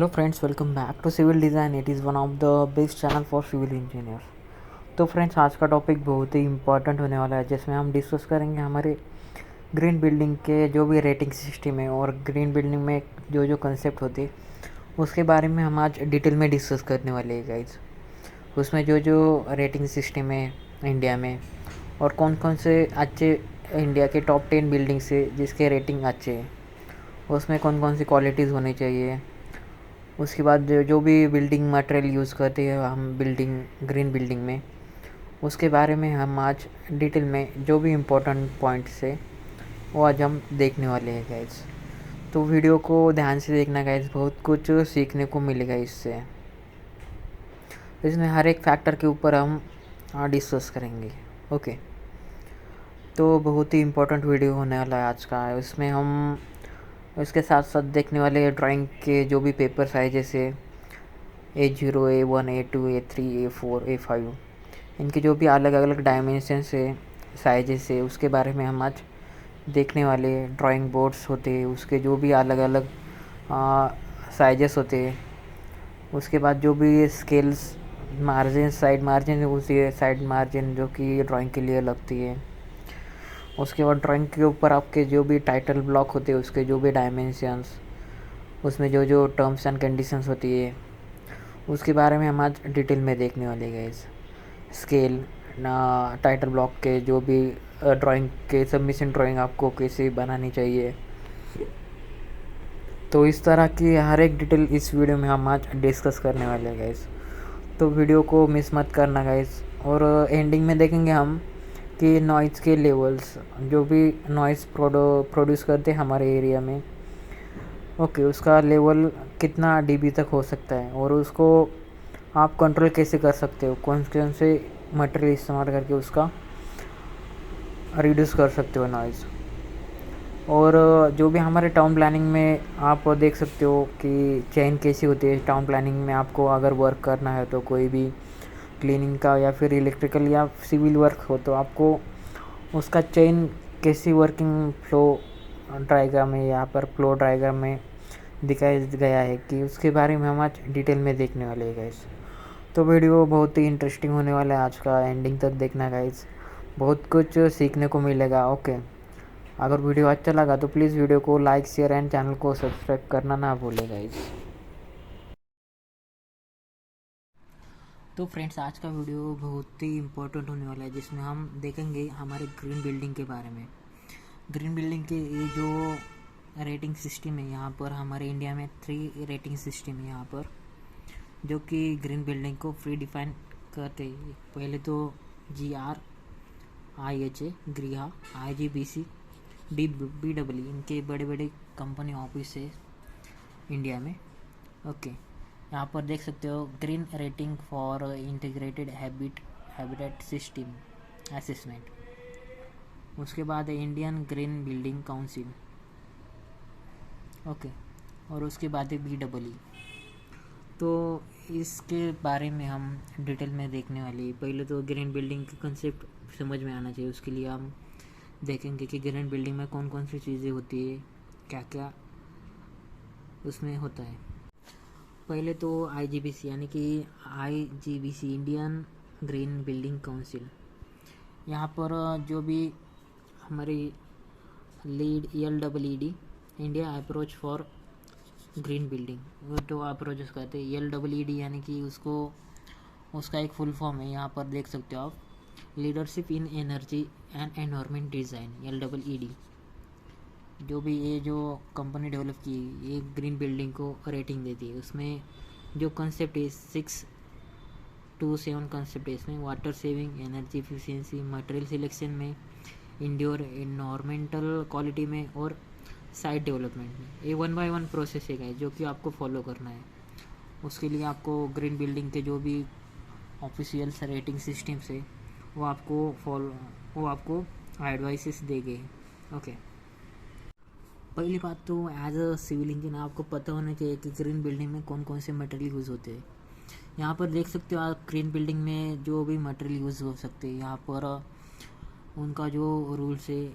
Hello friends, welcome back to civil design. It is one of the best channel for civil engineers. तो friends, आज का topic बहुत ही important होने वाला है, जिसमें हम डिस्कस करेंगे हमारे ग्रीन बिल्डिंग के जो भी रेटिंग सिस्टम है और ग्रीन बिल्डिंग में जो जो कंसेप्ट होते हैं उसके बारे में हम आज डिटेल में डिस्कस करने वाले हैं गाइज। उसमें जो जो रेटिंग सिस्टम है इंडिया में और कौन कौन से अच्छे इंडिया के टॉप 10 बिल्डिंग्स है जिसके रेटिंग अच्छे हैं, उसमें कौन कौन सी क्वालिटीज़ होनी चाहिए। उसके बाद जो जो भी बिल्डिंग मटेरियल यूज़ करते हैं हम ग्रीन बिल्डिंग में, उसके बारे में हम आज डिटेल में जो भी इम्पोर्टेंट पॉइंट्स है वो आज हम देखने वाले हैं गाइज। तो वीडियो को ध्यान से देखना गाइज, बहुत कुछ सीखने को मिलेगा इससे। इसमें हर एक फैक्टर के ऊपर हम डिस्कस करेंगे। ओके, तो बहुत ही इम्पोर्टेंट वीडियो होने वाला है आज का। इसमें हम इसके साथ साथ देखने वाले ड्राइंग के जो भी पेपर्स आए, जैसे A0, A1, A2, A3, A4, A5, इनके जो भी अलग अलग डायमेंशन से साइजेस है उसके बारे में हम आज देखने वाले। ड्राइंग बोर्ड्स होते हैं उसके जो भी अलग अलग साइजेस होते हैं। उसके बाद जो भी स्केल्स, मार्जिन, साइड मार्जिन होती है, साइड मार्जिन जो कि ड्राइंग के लिए लगती है। उसके बाद ड्राइंग के ऊपर आपके जो भी टाइटल ब्लॉक होते हैं उसके जो भी डायमेंशंस, उसमें जो जो टर्म्स एंड कंडीशंस होती है उसके बारे में हम आज डिटेल में देखने वाले गाइस। स्केल ना, टाइटल ब्लॉक के जो भी ड्राइंग के सबमिशन ड्राइंग आपको कैसे बनानी चाहिए, तो इस तरह की हर एक डिटेल इस वीडियो में हम आज डिस्कस करने वाले हैं गाइस। तो वीडियो को मिस मत करना गाइस। और एंडिंग में देखेंगे हम कि नॉइज़ के लेवल्स, जो भी नॉइज़ प्रोड्यूस करते हैं हमारे एरिया में, ओके, उसका लेवल कितना डीबी तक हो सकता है और उसको आप कंट्रोल कैसे कर सकते हो, कौन कौन से मटेरियल इस्तेमाल करके उसका रिड्यूस कर सकते हो नॉइज़। और जो भी हमारे टाउन प्लानिंग में आप देख सकते हो कि चेन कैसी होती है। टाउन प्लानिंग में आपको अगर वर्क करना है तो कोई भी क्लीनिंग का या फिर इलेक्ट्रिकल या सिविल वर्क हो, तो आपको उसका चेन कैसी वर्किंग फ्लो डायग्राम में, यहाँ पर फ्लो डायग्राम में दिखाया गया है कि उसके बारे में हम आज डिटेल में देखने वाले हैं गाइस। तो वीडियो बहुत ही इंटरेस्टिंग होने वाला है आज का, एंडिंग तक देखना गाइस, बहुत कुछ सीखने को मिलेगा। ओके, अगर वीडियो अच्छा लगा तो प्लीज़ वीडियो को लाइक, शेयर एंड चैनल को सब्सक्राइब करना ना भूलें गाइस। तो फ्रेंड्स, आज का वीडियो बहुत ही इम्पोर्टेंट होने वाला है, जिसमें हम देखेंगे हमारे ग्रीन बिल्डिंग के बारे में। ग्रीन बिल्डिंग के ये जो रेटिंग सिस्टम है, यहाँ पर हमारे इंडिया में 3 रेटिंग सिस्टम है यहाँ पर, जो कि ग्रीन बिल्डिंग को फ्री डिफाइन करते हैं। पहले तो GRIHA, ग्रीहा, IGBC, BEE, इनके बड़े बड़े कंपनी ऑफिस है इंडिया में। ओके, यहाँ पर देख सकते हो green rating for integrated habitat system assessment. उसके बाद है Indian green building council. Okay, और उसके बाद है BEE। तो इसके बारे में हम डिटेल में देखने वाले हैं। पहले तो ग्रीन बिल्डिंग का कंसेप्ट समझ में आना चाहिए, उसके लिए हम देखेंगे कि ग्रीन बिल्डिंग में कौन कौन सी चीज़ें होती है, क्या क्या उसमें होता है। पहले तो IGBC यानी कि IGBC, Indian green building council. यहाँ पर जो भी हमारी lead LEED, India approach for green building, वो तो अप्रोचेस कहते हैं। LEED यानी कि उसका एक फुल फॉर्म है, यहाँ पर देख सकते हो आप, leadership in energy and environment design, LEED। जो भी ये जो कंपनी डेवलप की ये ग्रीन बिल्डिंग को रेटिंग देती है। उसमें जो कंसेप्ट है 6 to 7 कंसेप्ट है इसमें। Water saving, energy efficiency, material selection में, इंडोर एनवायरमेंटल क्वालिटी में, और साइट डेवलपमेंट में। ये 1 by 1 प्रोसेस है जो कि आपको फॉलो करना है। उसके लिए आपको ग्रीन बिल्डिंग के जो भी ऑफिशियल रेटिंग सिस्टम्स है वो आपको एडवाइसेस देंगे। ओके, पहली बात तो एज अ सिविल इंजीनियर आपको पता होना चाहिए कि ग्रीन बिल्डिंग में कौन कौन से मटेरियल यूज़ होते हैं। यहाँ पर देख सकते हो आप, ग्रीन बिल्डिंग में जो भी मटेरियल यूज़ हो सकते हैं यहाँ पर उनका जो रूल्स है,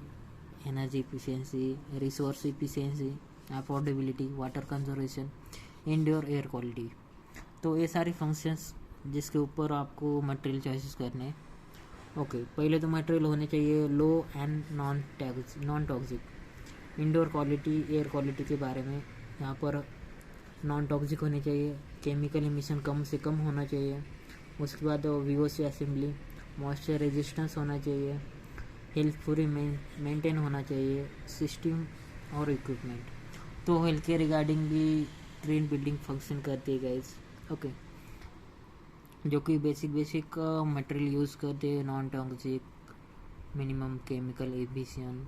energy efficiency, resource efficiency, affordability, water conservation, indoor air quality. तो ये सारे फंक्शंस जिसके ऊपर आपको मटेरियल चॉइसेस करने हैं। ओके, पहले तो मटेरियल होने चाहिए low and non toxic. Indoor quality air quality के बारे में यहाँ पर नॉन टॉक्सिक होने चाहिए, केमिकल एमिशन कम से कम होना चाहिए। उसके बाद वीओसी असेंबली, मॉइस्चर रेजिस्टेंस होना चाहिए, हेल्थ पूरी मेंटेन होना चाहिए, सिस्टम और इक्विपमेंट। तो हेल्थ के रिगार्डिंग भी ग्रीन बिल्डिंग फंक्शन करती है गाइस। ओके, जो कि बेसिक मटेरियल यूज़ करते हैं, non toxic, minimum chemical emission.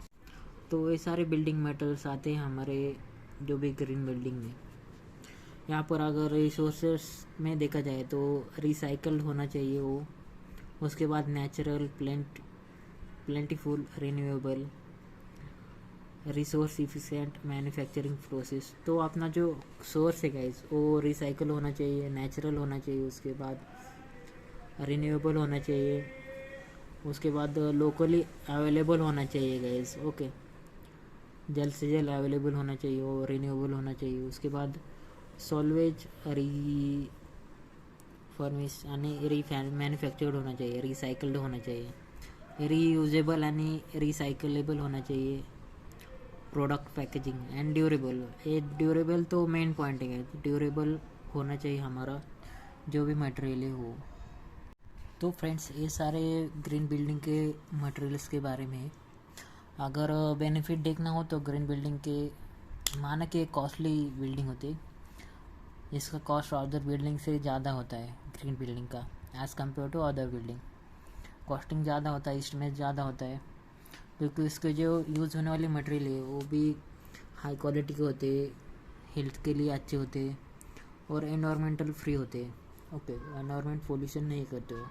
तो ये सारे बिल्डिंग मटेरियल्स आते हैं हमारे जो भी ग्रीन बिल्डिंग में। यहाँ पर अगर रिसोर्सेस में देखा जाए तो रिसाइकल्ड होना चाहिए वो। उसके बाद natural, plentiful, renewable, resource efficient manufacturing process. तो अपना जो सोर्स है गाइस वो रिसाइकल होना चाहिए, नेचुरल होना चाहिए, उसके बाद रिन्यूएबल होना चाहिए, उसके बाद लोकली अवेलेबल होना चाहिए गाइस। ओके, जल्द से जल्द अवेलेबल होना चाहिए और रिन्यूएबल होना चाहिए। उसके बाद सॉल्वेज फर्निश आणि मैन्युफैक्चर्ड होना चाहिए, रिसाइकल्ड होना चाहिए, रीयूजेबल आणि रिसाइकलेबल होना चाहिए। प्रोडक्ट पैकेजिंग एंड ड्यूरेबल, ये ड्यूरेबल तो मेन पॉइंट है, ड्यूरेबल होना चाहिए हमारा जो भी मटेरियल है वो। तो फ्रेंड्स, ये सारे ग्रीन बिल्डिंग के मटेरियल्स के बारे में। अगर बेनिफिट देखना हो तो ग्रीन बिल्डिंग के माना कि कॉस्टली बिल्डिंग होती है, इसका कॉस्ट अदर बिल्डिंग से ज़्यादा होता है ग्रीन बिल्डिंग का as compare to other building. Costing ज़्यादा होता है, इसमें ज़्यादा होता है, क्योंकि इसके जो यूज़ होने वाली मटेरियल है वो भी हाई क्वालिटी के होते हैं, हेल्थ के लिए अच्छे होते हैं और एनवायरमेंटल फ्री होते हैं। ओके, एनवायरमेंट पोल्यूशन नहीं करते हो।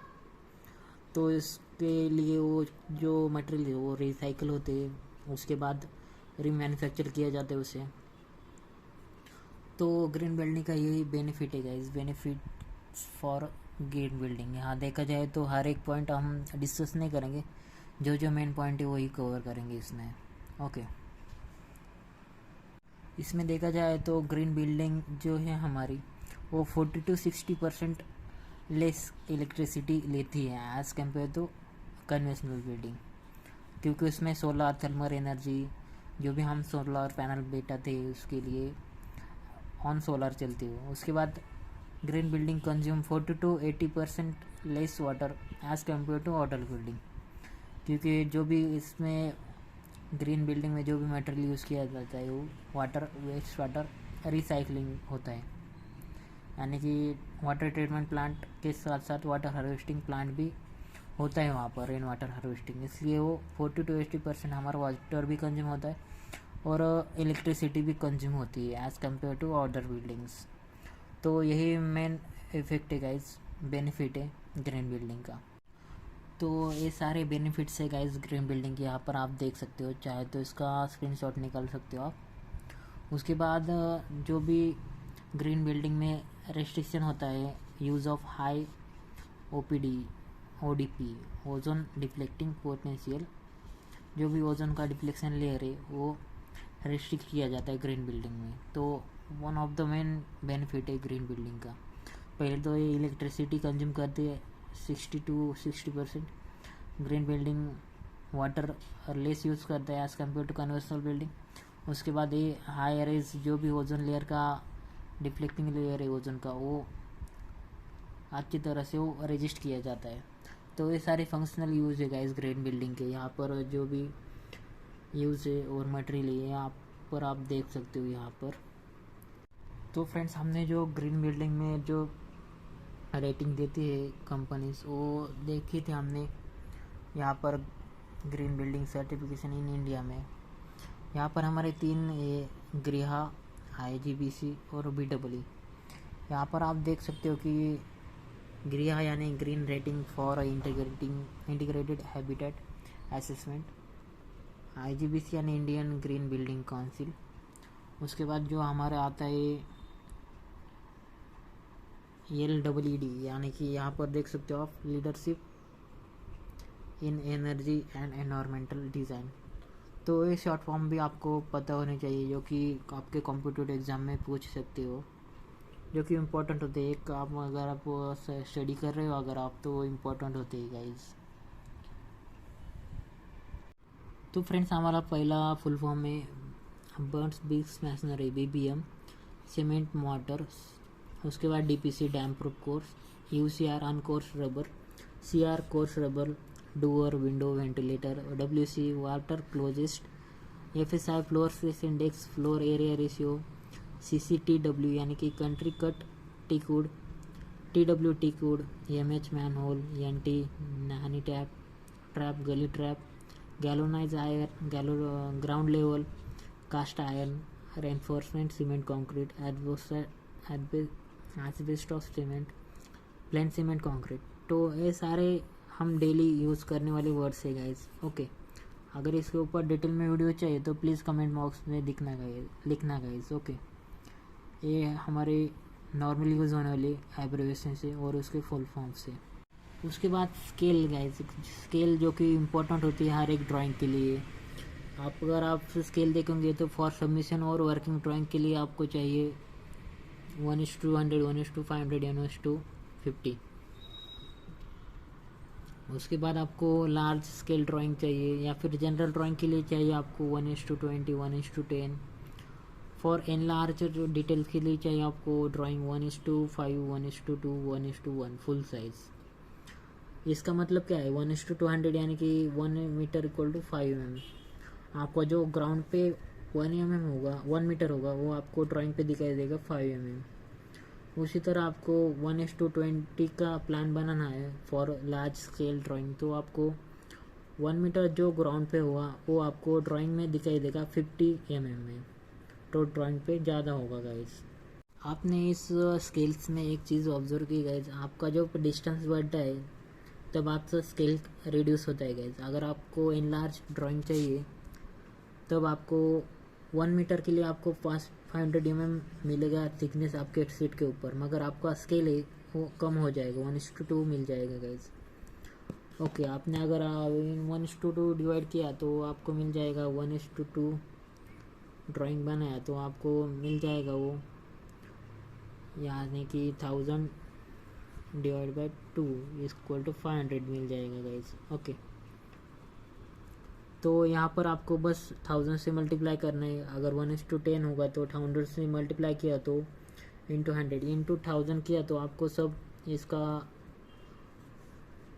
तो इसके लिए वो जो मटेरियल है वो रिसाइकल होते हैं, उसके बाद रीमैन्युफैक्चर किया जाता है उसे। तो ग्रीन बिल्डिंग का यही बेनिफिट है guys, benefit for green building. यहाँ देखा जाए तो हर एक पॉइंट हम डिस्कस नहीं करेंगे, जो जो मेन पॉइंट है वही कवर करेंगे इसमें। ओके, इसमें देखा जाए तो ग्रीन बिल्डिंग जो है हमारी वो 40 to 60% लेस इलेक्ट्रिसिटी लेती है as compare to conventional building, क्योंकि उसमें सोलर थर्मल एनर्जी, जो भी हम सोलर पैनल बैठाते हैं उसके लिए ऑन सोलर चलती हो। उसके बाद green building consume 40 to 80% less water as compare to other building, क्योंकि जो भी इसमें ग्रीन बिल्डिंग में जो भी मटेरियल यूज़ किया जाता है वो वाटर, वेस्ट वाटर रिसाइकलिंग होता है, यानी कि वाटर ट्रीटमेंट प्लांट के साथ साथ वाटर हार्वेस्टिंग प्लांट भी होता है वहाँ पर, रेन वाटर हार्वेस्टिंग। इसलिए वो 40 to 80% हमारा वाटर भी कंज्यूम होता है और इलेक्ट्रिसिटी भी कंज्यूम होती है as compare to other buildings. तो यही मेन इफेक्ट है गाइस, बेनिफिट है ग्रीन बिल्डिंग का। तो ये सारे बेनिफिट्स है गाइस ग्रीन बिल्डिंग के, यहाँ पर आप देख सकते हो, चाहे तो इसका स्क्रीनशॉट निकाल सकते हो आप। उसके बाद जो भी ग्रीन बिल्डिंग में रेस्ट्रिक्शन होता है, use of high ODP, ozone deflecting potential, जो भी ओजोन का डिफ्लेक्शन लेयर है वो रेस्ट्रिक्ट किया जाता है ग्रीन बिल्डिंग में। तो one of the main benefit है ग्रीन बिल्डिंग का। पहले तो ये इलेक्ट्रिसिटी कंज्यूम करती है 60 to 60%। Green building water less use करता है as compare to conventional building. उसके बाद ये हाई रेज, जो भी ओजोन लेयर का डिफ्लेक्टिंग लेयर है ओजोन का, वो अच्छी तरह से वो रजिस्ट किया जाता है। तो ये सारे फंक्शनल यूज़ है गाइस ग्रीन बिल्डिंग के। यहाँ पर जो भी यूज़ है और मटेरियल है यहाँ पर आप देख सकते हो यहाँ पर। तो फ्रेंड्स, हमने जो ग्रीन बिल्डिंग में जो रेटिंग देती है कंपनीज वो देखी थी हमने यहाँ पर green building certification in India में। यहाँ पर हमारे 3 गृहा, IGBC और BEE। यहाँ पर आप देख सकते हो कि गृहा यानी green rating for integrated habitat assessment, IGBC यानी इंडियन ग्रीन बिल्डिंग काउंसिल। उसके बाद जो हमारे आता है LEED, यानी कि यहाँ पर देख सकते हो आप, leadership in energy and environmental design. तो ये शॉर्ट फॉर्म भी आपको पता होनी चाहिए, जो कि आपके कॉम्पिटिटिव एग्ज़ाम में पूछ सकते हो। जो कि इम्पोर्टेंट होते हैं। एक आप अगर आप स्टडी कर रहे हो अगर आप, तो इम्पोर्टेंट होते हैं गाइज। तो फ्रेंड्स हमारा पहला फुल फॉर्म है बर्न्स बिग्स मैसनरी BBM सीमेंट मोटर्स। उसके बाद DPC damp proof course, UCR uncoursed rubble, CR course rubble, door window ventilator, WC water closet, FSI floor space index floor area ratio, CCTW यानी कि country cut T code, TWT code, MH manhole, NT नैनी tap trap gully trap, galvanized iron ground level, cast iron, reinforcement cement concrete, asbestos cement, plain cement concrete. तो ये सारे हम daily use करने वाले words है guys. Okay, अगर इसके ऊपर डिटेल में वीडियो चाहिए तो प्लीज़ कमेंट बॉक्स में लिखना गाइज। ओके, ये हमारे नॉर्मल यूज़ होने वाली एब्रिविएशन से और उसके फुल फॉर्म से। उसके बाद स्केल गाइज, स्केल जो कि इम्पोर्टेंट होती है हर एक ड्राइंग के लिए। अगर आप स्केल देखेंगे तो फॉर सबमिशन और वर्किंग ड्राइंग के लिए आपको चाहिए 1:100, 1:500, 1:50। उसके बाद आपको लार्ज स्केल ड्राइंग चाहिए या फिर जनरल ड्राइंग के लिए चाहिए आपको 1:20, 1:10। फॉर एनलार्ज जो डिटेल्स के लिए चाहिए आपको ड्राइंग 1:5, 1:2, 1:1 फुल साइज। इसका मतलब क्या है 1:200 यानी कि 1 मीटर इक्वल टू 5 mm। आपका जो ग्राउंड पे 1 mm होगा, 1 मीटर होगा, वो आपको ड्राइंग पे दिखाई देगा 5 mm। उसी तरह आपको 1:20 का प्लान बनाना है फॉर लार्ज स्केल ड्राइंग, तो आपको 1 मीटर जो ग्राउंड पे हुआ वो आपको ड्राइंग में दिखाई देगा 50 mm में, तो ड्राइंग पे ज़्यादा होगा गाइज। आपने इस स्केल्स में एक चीज़ ऑब्जर्व की गाइज, आपका जो डिस्टेंस बढ़ता है तब आपका स्केल रिड्यूस होता है गाइज। अगर आपको एनलार्ज ड्राइंग चाहिए तब आपको 1 मीटर के लिए आपको 500 mm मिलेगा थिकनेस आपके सीट के ऊपर, मगर आपका स्केल है वो कम हो जाएगा, 1:2 मिल जाएगा गाइज। ओके, आपने अगर 1:2 डिवाइड किया तो आपको मिल जाएगा 1:2 ड्राइंग बनाया तो आपको मिल जाएगा वो यानी कि 1000 डिवाइड बाय 2 इक्वल टू 500 मिल जाएगा गाइज। ओके, तो यहाँ पर आपको बस 1000 से मल्टीप्लाई करना है। अगर 1:10 होगा तो 100 से मल्टीप्लाई किया तो इंटू 100 इंटू 1000 किया तो आपको सब इसका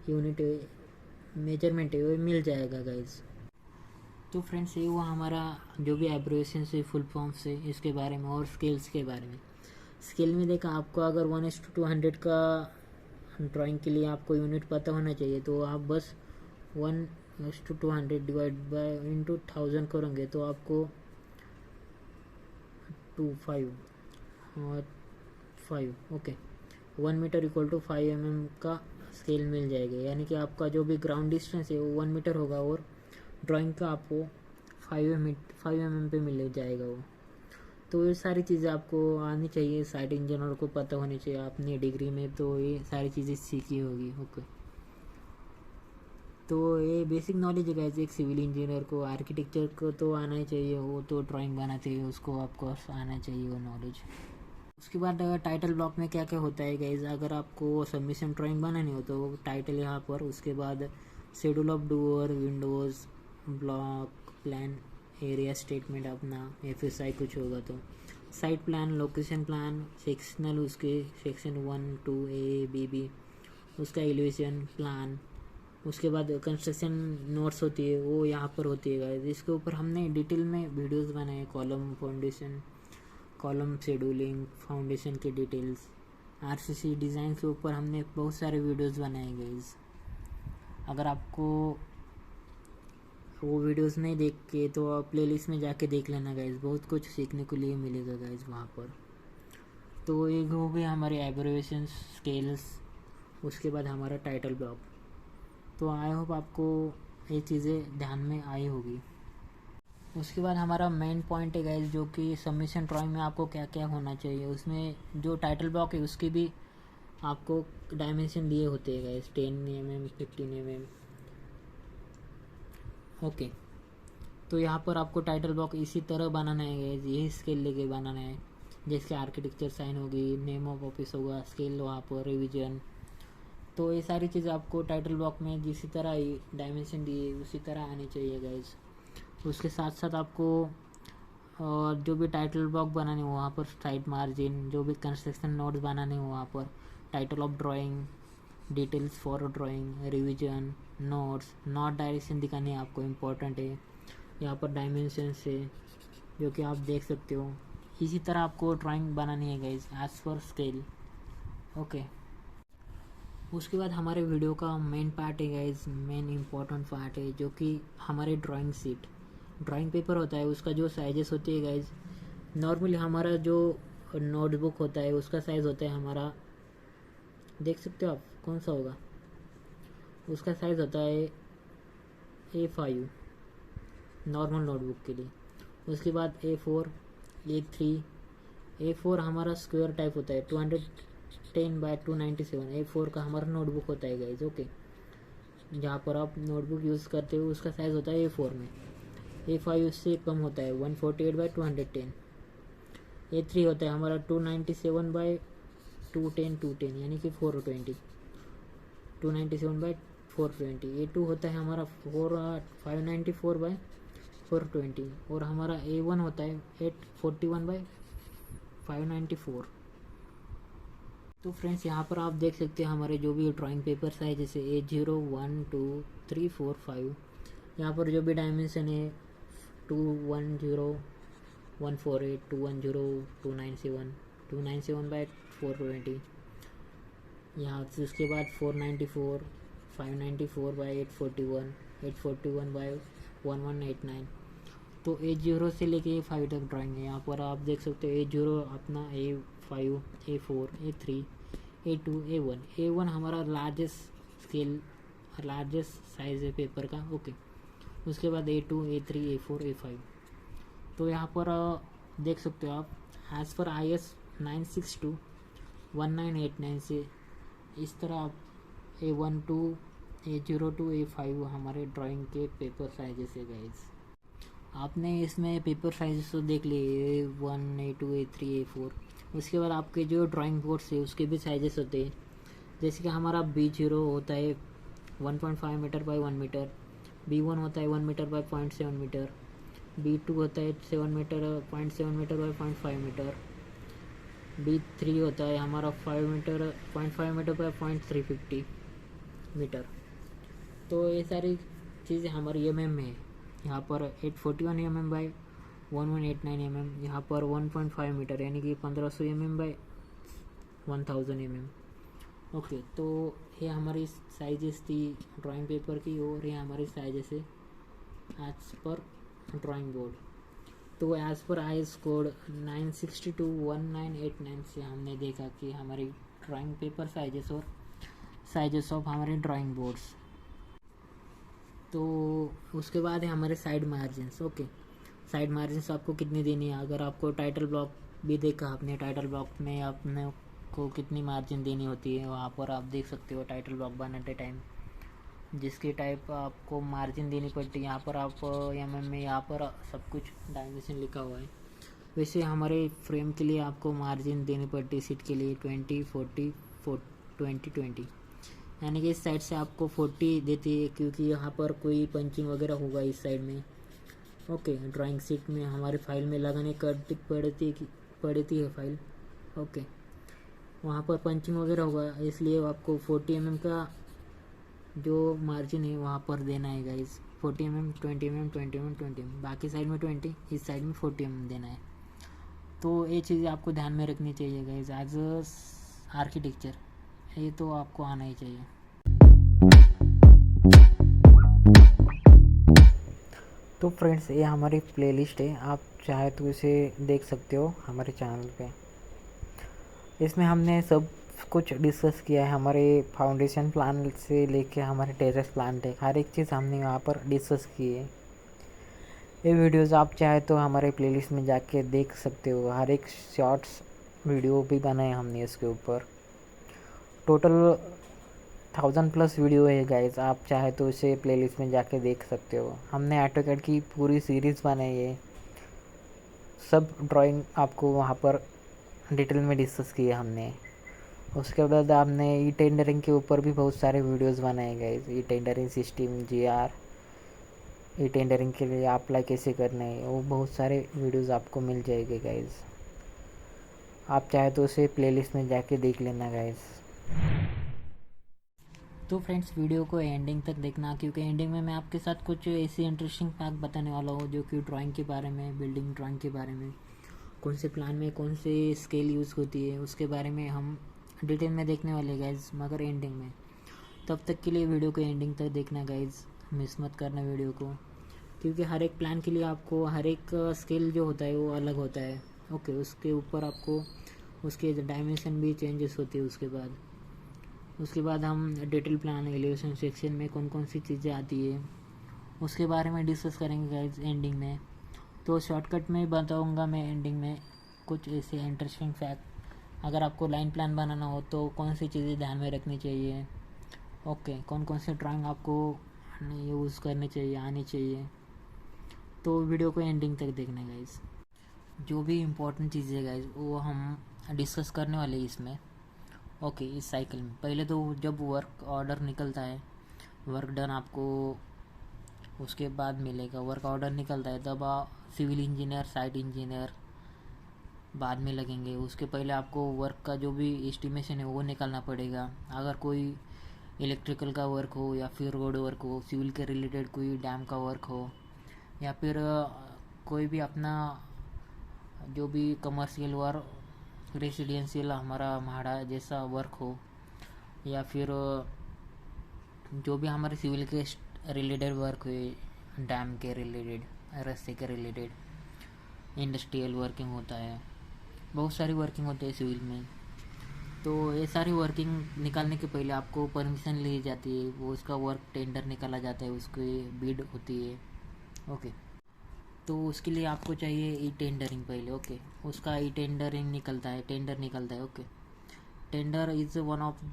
यूनिट मेजरमेंट है वो मिल जाएगा गाइज। तो फ्रेंड्स ये हुआ हमारा जो भी एब्रिविएशन से फुल फॉर्म से इसके बारे में और स्केल्स के बारे में। स्केल में देखा आपको अगर 1:200 का ड्राइंग के लिए आपको यूनिट पता होना चाहिए, तो आप बस 1:200 डिवाइड बाय इंटू 1000 करेंगे तो आपको 5 okay 1 metre equal to 5 mm का स्केल मिल जाएगा। यानी कि आपका जो भी ग्राउंड डिस्टेंस है वो 1 मीटर होगा और ड्राइंग का आपको 5 mm पे मिल जाएगा वो। तो ये सारी चीज़ें आपको आनी चाहिए, साइट इंजीनियर को पता होनी चाहिए। आपने डिग्री में तो ये सारी चीज़ें सीखी होगी। ओके, तो ये बेसिक नॉलेज है गाइस। एक सिविल इंजीनियर को, आर्किटेक्चर को तो आना ही चाहिए, वो तो ड्राइंग बनाना चाहिए उसको, ऑफकोर्स आना चाहिए वो नॉलेज। उसके बाद टाइटल ब्लॉक में क्या क्या होता है गाइज, अगर आपको सबमिशन ड्राइंग बनानी हो तो टाइटल यहाँ पर, उसके बाद schedule of door, Windows, block plan, area statement अपना, FSI कुछ होगा तो, site plan, location plan, sectional उसके सेक्शन 1, 2, A, B, B, उसका एलिवेशन प्लान। उसके बाद कंस्ट्रक्शन नोट्स होती है वो यहाँ पर होती है गाइस। इसके ऊपर हमने डिटेल में वीडियोस बनाए, column foundation, column scheduling, foundation के डिटेल्स, RCC डिज़ाइन के ऊपर हमने बहुत सारे वीडियोस बनाए गाइस। अगर आपको वो वीडियोस नहीं देख के तो आप प्लेलिस्ट में जाके देख लेना गाइस, बहुत कुछ सीखने के लिए मिलेगा गाइस वहाँ पर। तो एक हो गया हमारे एब्रिविएशन, स्केल्स, उसके बाद हमारा टाइटल ब्लॉक। तो आई होप आपको ये चीज़ें ध्यान में आई होगी। उसके बाद हमारा मेन पॉइंट है गाइस, जो कि सबमिशन ड्राइंग में आपको क्या क्या होना चाहिए। उसमें जो टाइटल ब्लॉक है उसके भी आपको डायमेंशन दिए होते हैं गाइस, 10 mm, 15 mm। ओके, तो यहाँ पर आपको टाइटल ब्लॉक इसी तरह बनाना है गाइस, यही स्केल लेके बनाना है। जैसे आर्किटेक्चर साइन होगी, नेम ऑफ ऑफिस होगा, स्केल वहाँ पर रिवीजन। तो ये सारी चीज़ आपको टाइटल ब्लॉक में जिस तरह डायमेंशन दिए उसी तरह आनी चाहिए गाइज। उसके साथ साथ आपको जो भी टाइटल ब्लॉक बनाने हो वहाँ पर साइड मार्जिन, जो भी कंस्ट्रक्शन नोट्स बनाने हो वहाँ पर title of drawing, details for drawing, revision, notes, not direction दिखानी आपको इम्पोर्टेंट है। यहाँ पर डायमेंशन है जो कि आप देख सकते हो। इसी तरह आपको ड्राइंग बनानी है guys as per scale. Okay, उसके बाद हमारे वीडियो का मेन पार्ट है गाइज, मेन इम्पोर्टेंट पार्ट है जो कि हमारे ड्राइंग शीट, ड्राइंग पेपर होता है उसका जो साइजेस होती है गाइज। नॉर्मली हमारा जो नोटबुक होता है उसका साइज़ होता है हमारा, देख सकते हो आप कौन सा होगा, उसका साइज़ होता है A5 नॉर्मल नोटबुक के लिए। उसके बाद A4, A3, A4 हमारा स्क्वायर टाइप होता है 210/297, A4 का हमारा नोटबुक होता है गाइज। ओके, जहाँ पर आप नोटबुक यूज़ करते हो उसका साइज़ होता है A4 में। A5 उससे कम होता है 148/210। A3 होता है हमारा 297/210 यानी कि 420, 297/420। A2 होता है हमारा 594/420 और हमारा A1 होता है 841/594। तो फ्रेंड्स यहाँ पर आप देख सकते हैं हमारे जो भी ड्राइंग पेपर्स है जैसे A0, 1, 2, 3, 4, 5। यहाँ पर जो भी डायमेंशन है 210, 148, 210, 297, 297/420। यहाँ से उसके बाद 494, 594/841, 841/1189। तो A0 से लेके A5 तक ड्राइंग है। यहाँ पर आप देख सकते हो A0 अपना, A5, A4, A3, A2, A1 हमारा लार्जेस्ट स्केल, लार्जेस्ट साइज है पेपर का। ओके, उसके बाद A2, A3, A4, A5। तो यहाँ पर देख सकते हो आप एज़ पर IS 962/1989 से इस तरह आप A1 to A0 to A5 हमारे ड्राइंग के पेपर साइजेस है गाइज। आपने इसमें पेपर साइजेस तो देख लिए A1, A2, A3, A4। उसके बाद आपके जो ड्राइंग बोर्ड्स है उसके भी साइजेस होते हैं। जैसे कि हमारा B0 होता है 1.5 मीटर बाई 1 मीटर, B1 होता है 1 मीटर बाई 0.7 मीटर, B2 होता है 7 metre 0.7 metre by 0.5 metre, B3 होता है हमारा 5 मीटर 0.5 मीटर बाई 0.350 मीटर। तो ये सारी चीज़ें हमारी MM में है। यहाँ पर 841 mm बाई 1189 mm, यहाँ पर 1.5 मीटर यानी कि 1500 mm बाई 1000 mm। ओके, तो ये हमारी साइजेस थी ड्राइंग पेपर की और ये हमारी साइजेस है एज पर ड्राइंग बोर्ड। तो एज़ पर IS कोड 9621989 से हमने देखा कि हमारी ड्राइंग पेपर साइजेस और साइजेस ऑफ हमारे ड्राइंग बोर्ड्स। तो उसके बाद है हमारे side margins. Okay, side margins आपको कितनी देनी है, अगर आपको टाइटल ब्लॉक भी देखा आपने, टाइटल ब्लॉक में आपने को कितनी मार्जिन देनी होती है वहाँ पर आप देख सकते हो टाइटल ब्लॉक बनाते टाइम जिसके टाइप आपको मार्जिन देनी पड़ती है। यहाँ पर आप MM में यहाँ पर सब कुछ डायमेंशन लिखा हुआ है। वैसे हमारे फ्रेम के लिए आपको मार्जिन देनी पड़ती है सीट के लिए 20, 40, 20, 20, यानी कि इस साइड से आपको 40 देती है क्योंकि यहाँ पर कोई पंचिंग वगैरह होगा इस साइड में। ओके, ड्राइंग सीट में हमारे फाइल में लगाने पड़ती है फाइल। ओके, वहाँ पर पंचिंग वगैरह होगा इसलिए आपको 40 mm का जो मार्जिन है वहाँ पर देना है guys. 40 mm, 20 mm, 20 mm, 20 mm, बाकी साइड में 20, इस साइड में 40 mm देना है। तो ये चीज़ें आपको ध्यान में रखनी चाहिए गाइज एज आर्किटेक्चर, ये तो आपको आना ही चाहिए। तो फ्रेंड्स ये हमारी प्लेलिस्ट है, आप चाहे तो इसे देख सकते हो हमारे चैनल पे। इसमें हमने सब कुछ डिस्कस किया है, हमारे फाउंडेशन प्लान से लेके हमारे टेरेस प्लान तक हर एक चीज़ हमने वहाँ पर डिस्कस की है। ये वीडियोज़ आप चाहे तो हमारे प्लेलिस्ट में जाके देख सकते हो, हर एक शॉर्ट्स वीडियो भी बनाए हमने इसके ऊपर। टोटल 1000+ वीडियो है गाइज, आप चाहे तो इसे प्लेलिस्ट में जाके देख सकते हो। हमने AutoCAD की पूरी सीरीज़ बनाई है, सब ड्राइंग आपको वहाँ पर डिटेल में डिस्कस किया हमने। उसके बाद आपने ई टेंडरिंग के ऊपर भी बहुत सारे वीडियोस बनाए गए, e tendering system, GR, e tendering के लिए अप्लाई कैसे करना है, वो बहुत सारे वीडियोस आपको मिल जाएंगे गाइस। आप चाहे तो उसे प्लेलिस्ट में जाके देख लेना गाइस। तो फ्रेंड्स, वीडियो को एंडिंग तक देखना, क्योंकि एंडिंग में मैं आपके साथ कुछ ऐसी इंटरेस्टिंग फैक्ट बताने वाला हूँ जो कि ड्राइंग के बारे में, बिल्डिंग ड्राइंग के बारे में, कौन से प्लान में कौन से स्केल यूज़ होती है, उसके बारे में हम डिटेल में देखने वाले गाइज, मगर एंडिंग में। तब तक के लिए वीडियो को एंडिंग तक देखना गाइज, मिस मत करना वीडियो को, क्योंकि हर एक प्लान के लिए आपको हर एक स्केल जो होता है वो अलग होता है। ओके, उसके ऊपर आपको उसके डायमेंशन भी चेंजेस होती है। उसके बाद हम डिटेल प्लान एलिवेशन सेक्शन में कौन कौन सी चीज़ें आती है उसके बारे में डिस्कस करेंगे गाइज एंडिंग में। तो शॉर्टकट में बताऊंगा मैं एंडिंग में कुछ ऐसे इंटरेस्टिंग फैक्ट। अगर आपको लाइन प्लान बनाना हो तो कौन सी चीज़ें ध्यान में रखनी चाहिए, ओके, कौन कौन से ड्राइंग आपको यूज़ करनी चाहिए, आनी चाहिए। तो वीडियो को एंडिंग तक देखना गाइज। जो भी इम्पोर्टेंट चीज़ें है गाइज वो हम डिस्कस करने वाले हैं इसमें। ओके, इस साइकिल में पहले तो जब वर्क ऑर्डर निकलता है, वर्क डन आपको उसके बाद मिलेगा। वर्क ऑर्डर निकलता है तब सिविल इंजीनियर, साइट इंजीनियर बाद में लगेंगे। उसके पहले आपको वर्क का जो भी एस्टिमेशन है वो निकालना पड़ेगा। अगर कोई इलेक्ट्रिकल का वर्क हो या फिर रोड वर्क हो, सिविल के रिलेटेड कोई डैम का वर्क हो, या फिर कोई भी अपना जो भी कमर्शियल वर्क, रेसिडेंशियल हमारा भाड़ा जैसा वर्क हो, या फिर जो भी हमारे सिविल के रिलेटेड वर्क हुए, डैम के रिलेटेड, रास्ते के रिलेटेड, इंडस्ट्रियल वर्किंग होता है, बहुत सारी वर्किंग होती है सिविल में। तो ये सारी वर्किंग निकालने के पहले आपको परमिशन ली जाती है, वो उसका वर्क टेंडर निकाला जाता है, उसकी बिड होती है। ओके, तो उसके लिए आपको चाहिए ई टेंडरिंग पहले। ओके, उसका ई टेंडरिंग निकलता है, टेंडर निकलता है। Okay, tender is one of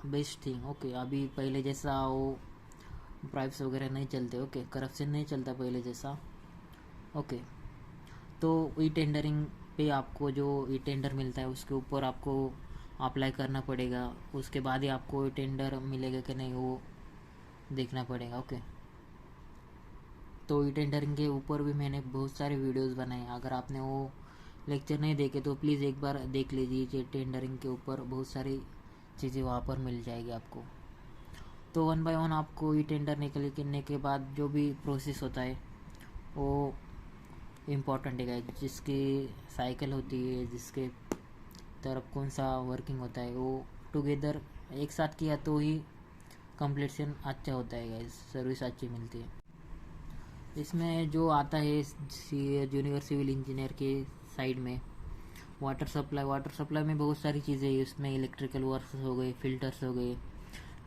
best thing. Okay, अभी पहले जैसा वो ब्राइब्स वगैरह नहीं चलते। ओके, करप्शन नहीं चलता पहले जैसा। ओके, तो ई टेंडरिंग पे आपको जो ई टेंडर मिलता है उसके ऊपर आपको अप्लाई करना पड़ेगा। उसके बाद ही आपको ई टेंडर मिलेगा कि नहीं वो देखना पड़ेगा। ओके, तो ई टेंडरिंग के ऊपर भी मैंने बहुत सारे वीडियोस बनाए। अगर आपने वो लेक्चर नहीं देखे तो प्लीज़ एक बार देख लीजिए। टेंडरिंग के ऊपर बहुत सारी चीज़ें वहाँ पर मिल जाएगी आपको। तो वन बाय वन आपको ई टेंडर निकलने के बाद जो भी प्रोसेस होता है वो इम्पॉर्टेंट है। जिसकी साइकिल होती है, जिसके तरफ कौन सा वर्किंग होता है, वो टुगेदर एक साथ किया तो ही कंप्लीशन अच्छा होता है गाइस, सर्विस अच्छी मिलती है। इसमें जो आता है जूनियर सिविल इंजीनियर के साइड में वाटर सप्लाई में बहुत सारी चीज़ें हैं। उसमें इलेक्ट्रिकल वर्क्स हो गए, फिल्टर्स हो गए,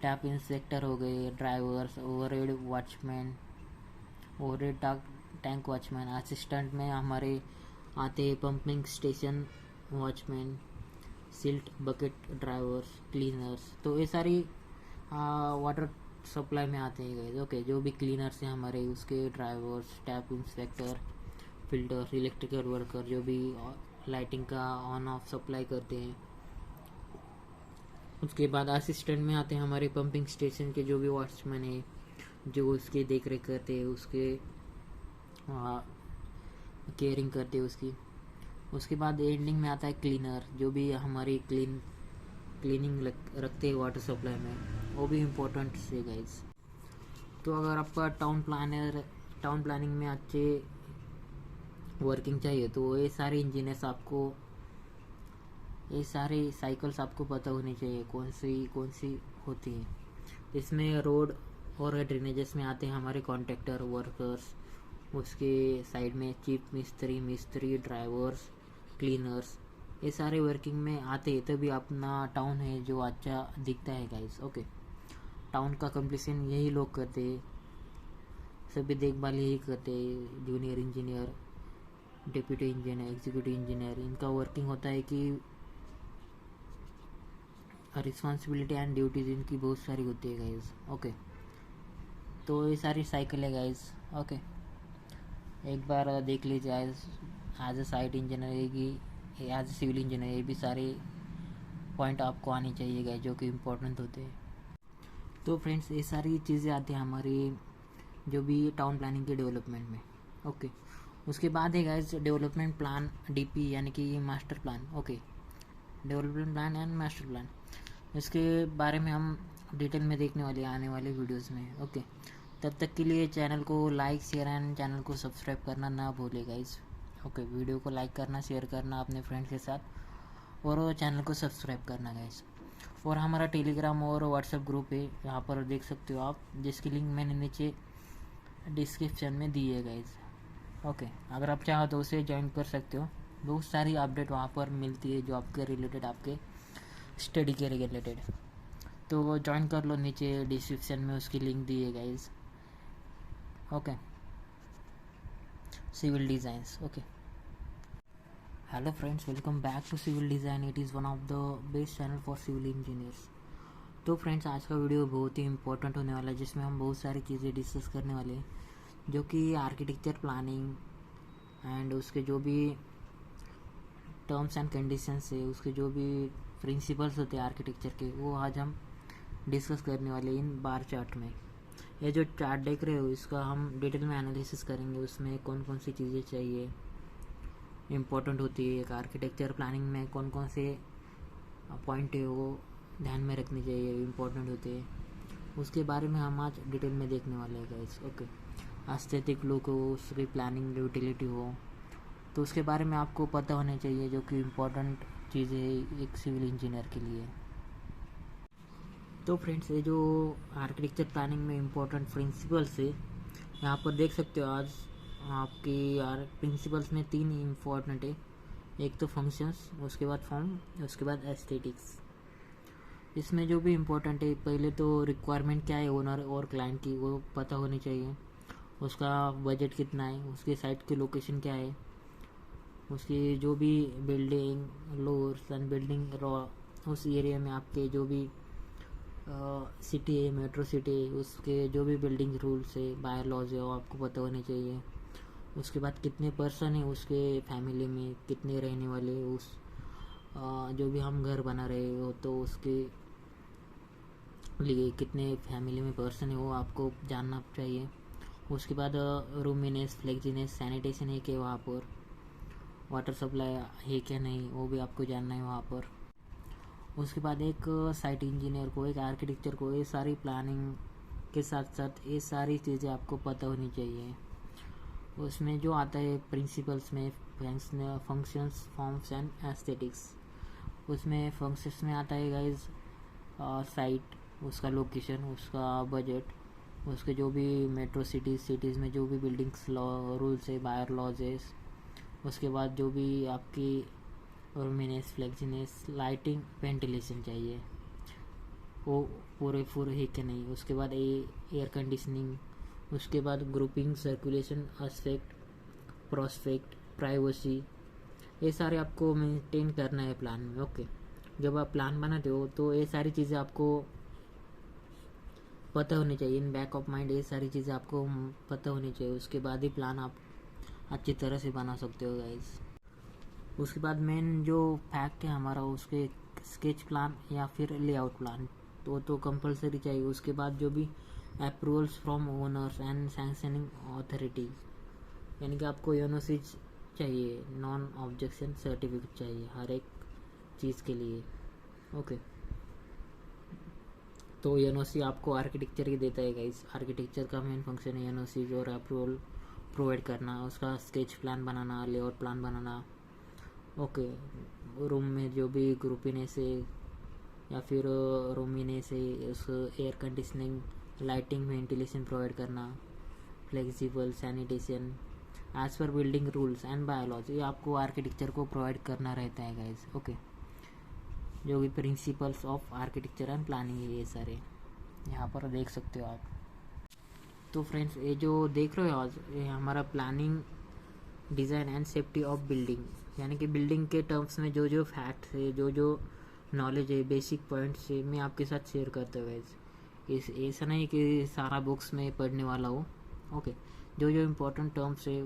टैप इंस्पेक्टर हो गए, drivers, overhead watchman, overhead tank watchman, assistant में हमारे आते हैं pumping station watchman, silt bucket drivers, cleaners. तो ये सारी वाटर सप्लाई में आते हैं गाइस। ओके, जो भी क्लीनर्स हैं हमारे, उसके drivers, tap inspector, filter, electrical worker, जो भी लाइटिंग का ऑन ऑफ सप्लाई करते हैं। उसके बाद असिस्टेंट में आते हैं हमारे पंपिंग स्टेशन के जो भी वॉचमैन है, जो उसकी देख रेख करते हैं, उसके केयरिंग करते हैं उसकी। उसके बाद एंडिंग में आता है क्लीनर, जो भी हमारी क्लीनिंग रखते हैं वाटर सप्लाई में, वो भी इम्पोर्टेंट है गाइस। तो अगर आपका टाउन प्लानिंग में अच्छे वर्किंग चाहिए तो ये सारे इंजीनियर्स आपको, ये सारे साइकिल्स आपको पता होनी चाहिए कौन सी होती है। इसमें रोड और ड्रेनेजेस में आते हैं हमारे कॉन्ट्रैक्टर, वर्कर्स, उसके साइड में चीफ मिस्त्री, ड्राइवर्स, क्लीनर्स, ये सारे वर्किंग में आते हैं। तभी अपना टाउन है जो अच्छा दिखता है गाइस। ओके, टाउन का कंप्लीशन यही लोग करते हैं, सभी देखभाल यही करते हैं। Junior engineer, deputy engineer, executive engineer, इनका वर्किंग होता है कि रिस्पॉन्सिबिलिटी एंड ड्यूटीज इनकी बहुत सारी होती है गाइस। ओके, तो ये सारी साइकिल है गाइस। ओके, एक बार देख लीजिए एज अ साइट इंजीनियर की एज ए सिविल इंजीनियर ये भी सारे पॉइंट आपको आनी चाहिए गाइस जो कि इम्पोर्टेंट होते हैं। तो फ्रेंड्स ये सारी चीज़ें आती हैं हमारी जो भी टाउन प्लानिंग के डेवलपमेंट में। ओके, उसके बाद है गाइस डेवलपमेंट प्लान, डीपी यानी कि master plan. Okay, development plan and master plan, इसके बारे में हम डिटेल में देखने वाले आने वाले वीडियोस में। ओके, तब तक के लिए चैनल को लाइक शेयर एंड चैनल को सब्सक्राइब करना ना भूलिए गाइस। ओके, वीडियो को लाइक करना, शेयर करना अपने फ्रेंड्स के साथ और चैनल को सब्सक्राइब करना गाइस। और हमारा टेलीग्राम और व्हाट्सएप ग्रुप है, यहाँ पर देख सकते हो आप, जिसकी लिंक मैंने नीचे डिस्क्रिप्शन में दी है गाइस। ओके, अगर आप चाहो तो उसे ज्वाइन कर सकते हो, बहुत सारी अपडेट वहाँ पर मिलती है जो आपके रिलेटेड, आपके स्टडी के रिलेटेड, तो वो ज्वाइन कर लो, नीचे डिस्क्रिप्शन में उसकी लिंक दी है guys. Okay, civil designs. Okay, hello friends, welcome back to civil design. It is one of the best channel for civil engineers. तो फ्रेंड्स, आज का वीडियो बहुत ही इंपॉर्टेंट होने वाला है, जिसमें हम बहुत सारी चीज़ें डिस्कस करने वाले हैं जो कि आर्किटेक्चर प्लानिंग एंड उसके जो भी टर्म्स एंड कंडीशंस है, उसके जो भी प्रिंसिपल्स होते हैं आर्किटेक्चर के, वो आज हम डिस्कस करने वाले इन बार चार्ट में। ये जो चार्ट देख रहे हो इसका हम डिटेल में एनालिसिस करेंगे, उसमें कौन कौन सी चीज़ें चाहिए इम्पोर्टेंट होती है, एक आर्किटेक्चर प्लानिंग में कौन कौन से पॉइंट है वो ध्यान में रखने चाहिए, इम्पोर्टेंट होते हैं, उसके बारे में हम आज डिटेल में देखने वाले हैं गाइस। ओके, एस्थेटिक लुक हो, उसकी प्लानिंग यूटिलिटी हो, तो उसके बारे में आपको पता होना चाहिए, जो कि इम्पोर्टेंट चीज़ें है एक सिविल इंजीनियर के लिए। तो फ्रेंड्स, ये जो आर्किटेक्चर प्लानिंग में इम्पोर्टेंट प्रिंसिपल्स है, यहाँ पर देख सकते हो आज आपकी यार प्रिंसिपल्स में 3 इम्पोर्टेंट है। एक तो फंक्शंस, उसके बाद फॉर्म, उसके बाद एस्थेटिक्स। इसमें जो भी इम्पोर्टेंट है, पहले तो रिक्वायरमेंट क्या है ओनर और क्लाइंट की, वो पता होनी चाहिए। उसका बजट कितना है, उसके साइट की लोकेशन क्या है, उसकी जो भी building lowers and building raw, उस एरिया में आपके जो भी सिटी है, मेट्रो सिटी है, उसके जो भी बिल्डिंग रूल्स है, बाय लॉज है, वो आपको पता होने चाहिए। उसके बाद कितने पर्सन है उसके फैमिली में, कितने रहने वाले, उस जो भी हम घर बना रहे हो तो उसके लिए कितने फैमिली में पर्सन है वो आपको जानना चाहिए। उसके बाद रूमिनेस, फ्लेक्जीनेस, सैनिटेशन है कि वहाँ पर, वाटर सप्लाई है क्या नहीं, वो भी आपको जानना है वहाँ पर। उसके बाद एक साइट इंजीनियर को, एक आर्किटेक्चर को ये सारी प्लानिंग के साथ साथ ये सारी चीज़ें आपको पता होनी चाहिए। उसमें जो आता है प्रिंसिपल्स में फंक्शंस, फॉर्म्स एंड एस्थेटिक्स। उसमें फंक्शंस में आता है गाइज साइट, उसका लोकेशन, उसका बजट, उसके जो भी मेट्रो सिटीज़ में जो भी बिल्डिंग्स रूल्स है, बायर लॉज है। उसके बाद जो भी आपकी रूमिनेस, फ्लेक्सीनेस, लाइटिंग, वेंटिलेशन चाहिए, वो पूरे है कि नहीं। उसके बाद एयर कंडीशनिंग, उसके बाद grouping, circulation, aspect, prospect, privacy, ये सारे आपको मेंटेन करना है प्लान में। ओके, जब आप प्लान बनाते हो तो ये सारी चीज़ें आपको पता होनी चाहिए, इन बैक ऑफ माइंड ये सारी चीज़ें आपको पता होनी चाहिए। उसके बाद ही प्लान आप अच्छी तरह से बना सकते हो गाइस। उसके बाद मेन जो फैक्ट है हमारा, उसके स्केच प्लान या फिर लेआउट प्लान तो कंपलसरी चाहिए। उसके बाद जो भी approvals from owners and sanctioning authority, यानी कि आपको एनओसी चाहिए, नॉन ऑब्जेक्शन सर्टिफिकेट चाहिए हर एक चीज़ के लिए। ओके, तो एनओसी आपको आर्किटेक्चर ही देता है गाइस। आर्किटेक्चर का मेन फंक्शन है एनओसी और अप्रूवल प्रोवाइड करना, उसका स्केच प्लान बनाना, लेआउट प्लान बनाना। ओके, रूम में जो भी ग्रुपिनेस है या फिर रूमिनेस है, उस air conditioning, lighting, ventilation provide करना, flexible sanitation as per building rules and biology, ये आपको आर्किटेक्चर को प्रोवाइड करना रहता है गाइस। ओके, जो भी principles of architecture and planning है, ये सारे यहाँ पर देख सकते हो आप। तो फ्रेंड्स, ये जो देख रहे हो आज, ये हमारा planning, design and safety of building, यानी कि बिल्डिंग के टर्म्स में जो जो फैक्ट्स है, जो जो नॉलेज है, बेसिक पॉइंट्स है, मैं आपके साथ शेयर करता हूँ गाइस। इस ऐसा नहीं कि सारा बुक्स में पढ़ने वाला हो। ओके, जो जो इम्पोर्टेंट टर्म्स है,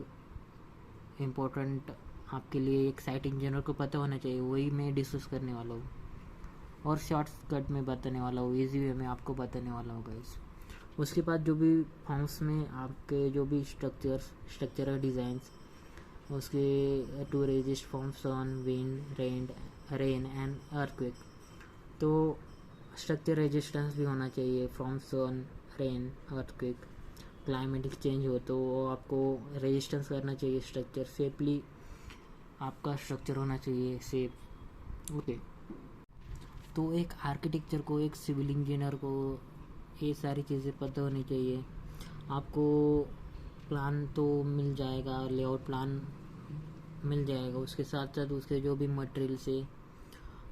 इम्पोर्टेंट आपके लिए एक साइट इंजीनियर को पता होना चाहिए, वही मैं डिस्कस करने वाला हूँ और शॉर्टकट में बताने वाला हूँ, ईजी वे में आपको बताने वाला हूँ गाइस। उसके बाद जो भी फॉर्म्स में आपके जो भी स्ट्रक्चरल डिज़ाइंस, उसके to resist forms on wind rain and earthquake. तो स्ट्रक्चर रेजिस्टेंस भी होना चाहिए, forms on rain earthquake, climatic change हो तो वो आपको रेजिस्टेंस करना चाहिए स्ट्रक्चर, सेफली आपका स्ट्रक्चर होना चाहिए सेफ। ओके, तो एक आर्किटेक्चर को, एक सिविल इंजीनियर को ये सारी चीज़ें पता होनी चाहिए। आपको प्लान तो मिल जाएगा, लेआउट प्लान मिल जाएगा, उसके साथ साथ उसके जो भी मटेरियल से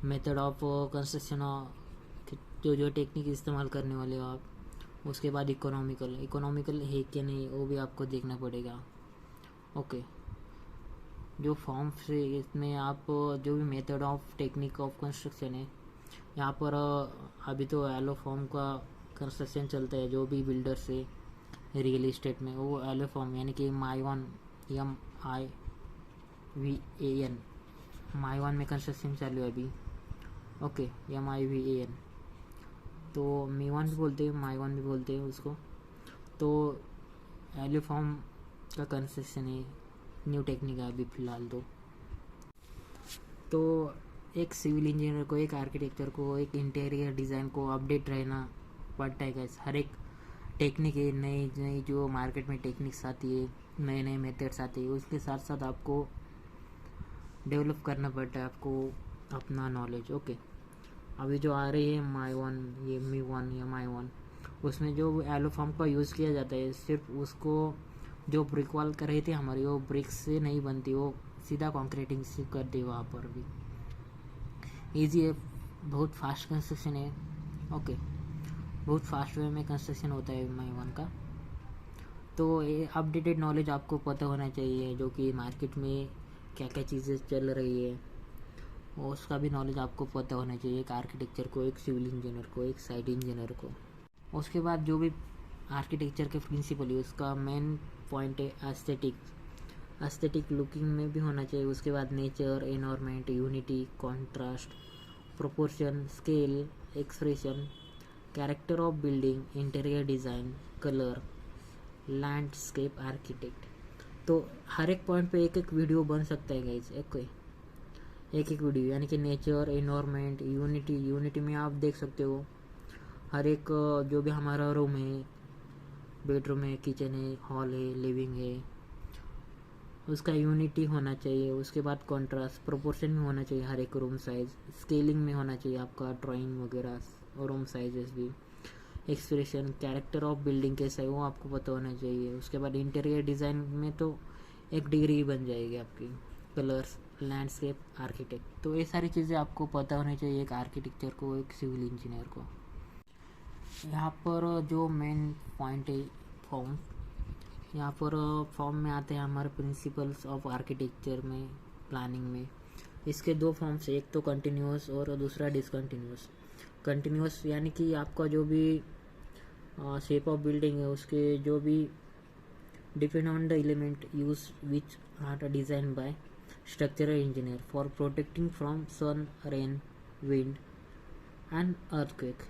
मेथड ऑफ कंस्ट्रक्शन, जो टेक्निक इस्तेमाल करने वाले हो आप, उसके बाद इकोनॉमिकल है कि नहीं वो भी आपको देखना पड़ेगा। ओके, जो फॉर्म से इसमें आप जो भी method of technique of construction है, यहाँ पर अभी तो एलो फॉर्म का कंस्ट्रक्शन चलता है, जो भी बिल्डर से रियल इस्टेट में वो एलो फॉर्म यानी कि माइवन MIVAN माइवन में कंस्ट्रक्शन चालू है अभी। ओके, MIVAN तो मीवन भी बोलते हैं, माइवन भी बोलते हैं उसको। तो एलो फॉर्म का कंस्ट्रक्शन है, न्यू टेक्निक है अभी फ़िलहाल तो एक सिविल इंजीनियर को, एक आर्किटेक्चर को, एक इंटीरियर डिज़ाइन को अपडेट रहना पड़ता है गाइस। हर एक टेक्निक है, नई नई जो मार्केट में टेक्निक्स आती है, नए नए मेथड्स आते हैं, उसके साथ साथ आपको डेवलप करना पड़ता है आपको अपना नॉलेज। ओके, अभी जो आ रही है मी1 या माई1, उसमें जो एलो फॉर्म का यूज़ किया जाता है, सिर्फ उसको जो ब्रिक वॉल कर रही थी हमारी, वो ब्रिक से नहीं बनती, वो सीधा कॉन्क्रीटिंग से कर दी वहाँ पर भी। ईजी है, बहुत फास्ट कंस्ट्रक्शन है। ओके, बहुत फास्ट वे में कंस्ट्रक्शन होता है माई1 का। तो ये अपडेटेड नॉलेज आपको पता होना चाहिए, जो कि मार्केट में क्या क्या चीज़ें चल रही है, और उसका भी नॉलेज आपको पता होना चाहिए, एक आर्किटेक्चर को, एक सिविल इंजीनियर को, एक साइट इंजीनियर को। उसके बाद जो भी आर्किटेक्चर के प्रिंसिपल है, उसका मेन पॉइंट है एस्थेटिक लुकिंग में भी होना चाहिए। उसके बाद nature, environment, unity, contrast, proportion, scale, expression, character of building, interior design, colour, landscape architect. तो हर एक पॉइंट पे एक एक वीडियो बन सकता है गाइज, एक वीडियो, यानी कि नेचर, एनवायरनमेंट, यूनिटी में आप देख सकते हो हर एक जो भी हमारा रूम है, बेडरूम है, किचन है, हॉल है, लिविंग है, उसका यूनिटी होना चाहिए। उसके बाद कॉन्ट्रास्ट, प्रोपोर्शन में होना चाहिए हर एक रूम साइज, स्केलिंग में होना चाहिए आपका ड्राइंग वगैरह और रूम साइजेस भी। एक्सप्रेशन, कैरेक्टर ऑफ बिल्डिंग कैसा है वो आपको पता होना चाहिए। उसके बाद इंटीरियर डिज़ाइन में तो एक डिग्री ही बन जाएगी आपकी, कलर्स, लैंडस्केप आर्किटेक्ट। तो ये सारी चीज़ें आपको पता होनी चाहिए एक आर्किटेक्चर को, एक सिविल इंजीनियर को। यहाँ पर जो मेन पॉइंट है फॉर्म, यहाँ पर फॉर्म में आते हैं हमारे प्रिंसिपल्स ऑफ आर्किटेक्चर में, प्लानिंग में। इसके दो फॉर्म्स, एक तो कंटिन्यूअस और दूसरा डिसकंटिन्यूअस। कंटिन्यूअस यानी कि आपका जो भी शेप ऑफ बिल्डिंग है, उसके जो भी depend on the element use which are design by structural engineer for protecting from sun, rain, wind and earthquake.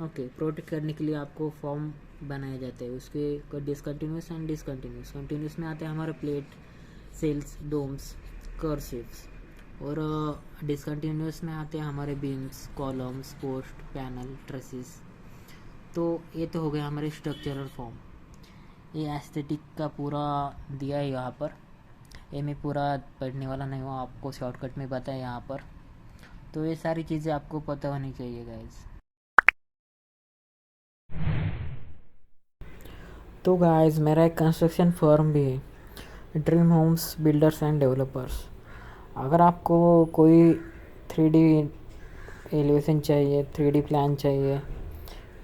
Okay, protect करने के लिए आपको फॉर्म बनाया जाता है। उसके डिसकंटिन्यूस एंड डिसकंटिन्यूस। कंटिन्यूस में आते हैं हमारे प्लेट, सेल्स, डोम्स, कर्सिव्स, और डिसकंटिन्यूस में आते हैं हमारे beams, columns, post, panel, traces. तो ये तो हो गया हमारे स्ट्रक्चरल फॉर्म। ये एस्थेटिक का पूरा दिया है यहाँ पर, ये मैं पूरा पढ़ने वाला नहीं हूँ, आपको शॉर्टकट में बताया यहाँ पर। तो ये सारी चीज़ें आपको पता होनी चाहिए गाइज। तो गाइस, मेरा एक कंस्ट्रक्शन फर्म भी है, dream homes builders and developers. अगर आपको कोई 3D एलिवेशन चाहिए, 3D प्लान चाहिए,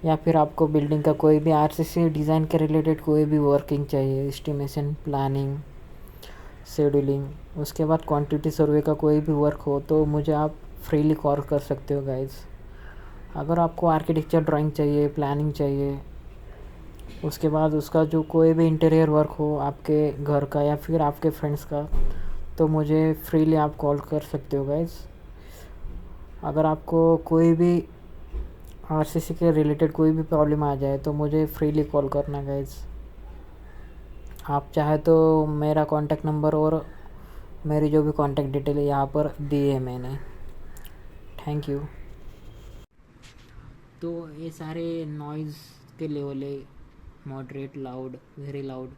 या फिर आपको बिल्डिंग का कोई भी RCC डिज़ाइन के रिलेटेड कोई भी वर्किंग चाहिए, एस्टिमेशन, प्लानिंग, शेड्यूलिंग, उसके बाद क्वांटिटी सर्वे का कोई भी वर्क हो, तो मुझे आप फ्रीली कॉल कर सकते हो गाइस। अगर आपको आर्किटेक्चर ड्राइंग चाहिए, प्लानिंग चाहिए, उसके बाद उसका जो कोई भी इंटीरियर वर्क हो आपके घर का या फिर आपके फ्रेंड्स का, तो मुझे फ्रीली आप कॉल कर सकते हो गाइज़। अगर आपको कोई भी आरसीसी के रिलेटेड कोई भी प्रॉब्लम आ जाए तो मुझे फ्रीली कॉल करना गाइज़। आप चाहे तो मेरा कॉन्टैक्ट नंबर और मेरी जो भी कॉन्टैक्ट डिटेल है यहाँ पर दी है मैंने। Thank you. तो ये सारे नॉइज़ के लेवल है मॉडरेट, लाउड, वेरी लाउड,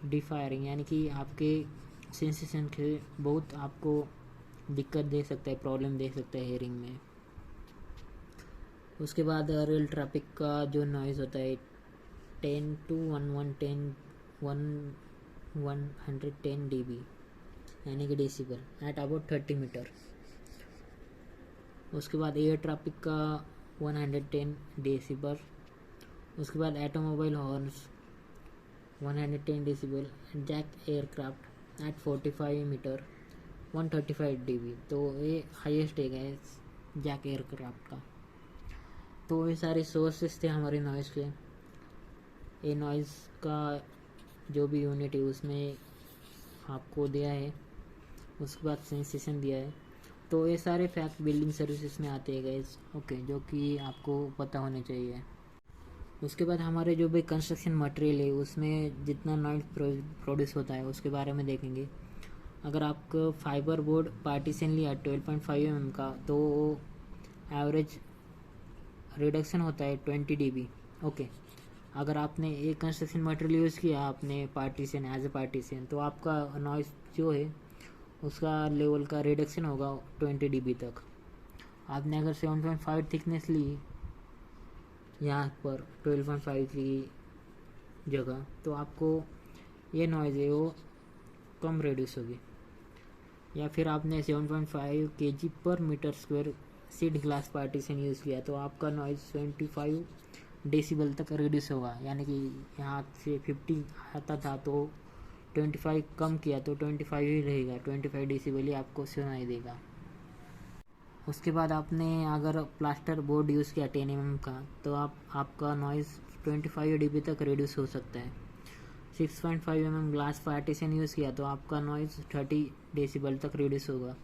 डिफायरिंग, यानी कि आपके सेंसेशन के बहुत आपको दिक्कत दे सकता है, प्रॉब्लम दे सकता है हेयरिंग में। उसके बाद रियल ट्रैफिक का जो नॉइज़ होता है 10 to 110 dB यानी कि डेसिबल एट अबाउट 30 मीटर। उसके बाद एयर ट्रैफिक का 110 डेसिबल। उसके बाद automobile horns 110 decibel. Jet aircraft at 45 metre 135 dB। तो ये हाईएस्ट है जैक एयरक्राफ्ट का। तो ये सारे सोर्सेस थे हमारे नॉइज़ के। ये नॉइज़ का जो भी यूनिट है उसमें आपको दिया है, उसके बाद सेंसेशन दिया है। तो ये सारे फैक्ट बिल्डिंग सर्विसेज में आते हैं गाइस, ओके, जो कि आपको पता होने चाहिए। उसके बाद हमारे जो भी कंस्ट्रक्शन मटेरियल है उसमें जितना नॉइज़ प्रोड्यूस होता है उसके बारे में देखेंगे। अगर आपको फाइबर बोर्ड पार्टीशन लिया 12.5 mm का तो एवरेज रिडक्शन होता है 20 dB, ओके। अगर आपने एक कंस्ट्रक्शन मटेरियल यूज़ किया आपने पार्टीशन एज ए पार्टीशन तो आपका नॉइज़ जो है उसका लेवल का रिडक्शन होगा 20 dB तक। आपने अगर 7.5 थिकनेस ली यहाँ पर 12.5 की जगह तो आपको ये नॉइज़ है वो कम रिड्यूस होगी। या फिर आपने 7.5 kg per metre square seed glass partition use किया तो आपका नॉइज़ 25 डेसिबल तक रिड्यूस होगा। यानी कि यहाँ से 50 आता था तो 25 कम किया तो 25 ही रहेगा, 25 डेसिबल ही आपको सुनाई देगा। उसके बाद आपने अगर प्लास्टर बोर्ड यूज़ किया 10 mm का तो आपका नॉइज़ 25 dB तक रिड्यूस हो सकता है। 6.5 mm ग्लास पार्टीशन यूज़ किया तो आपका नॉइज़ 30 डेसिबल तक रिड्यूस होगा।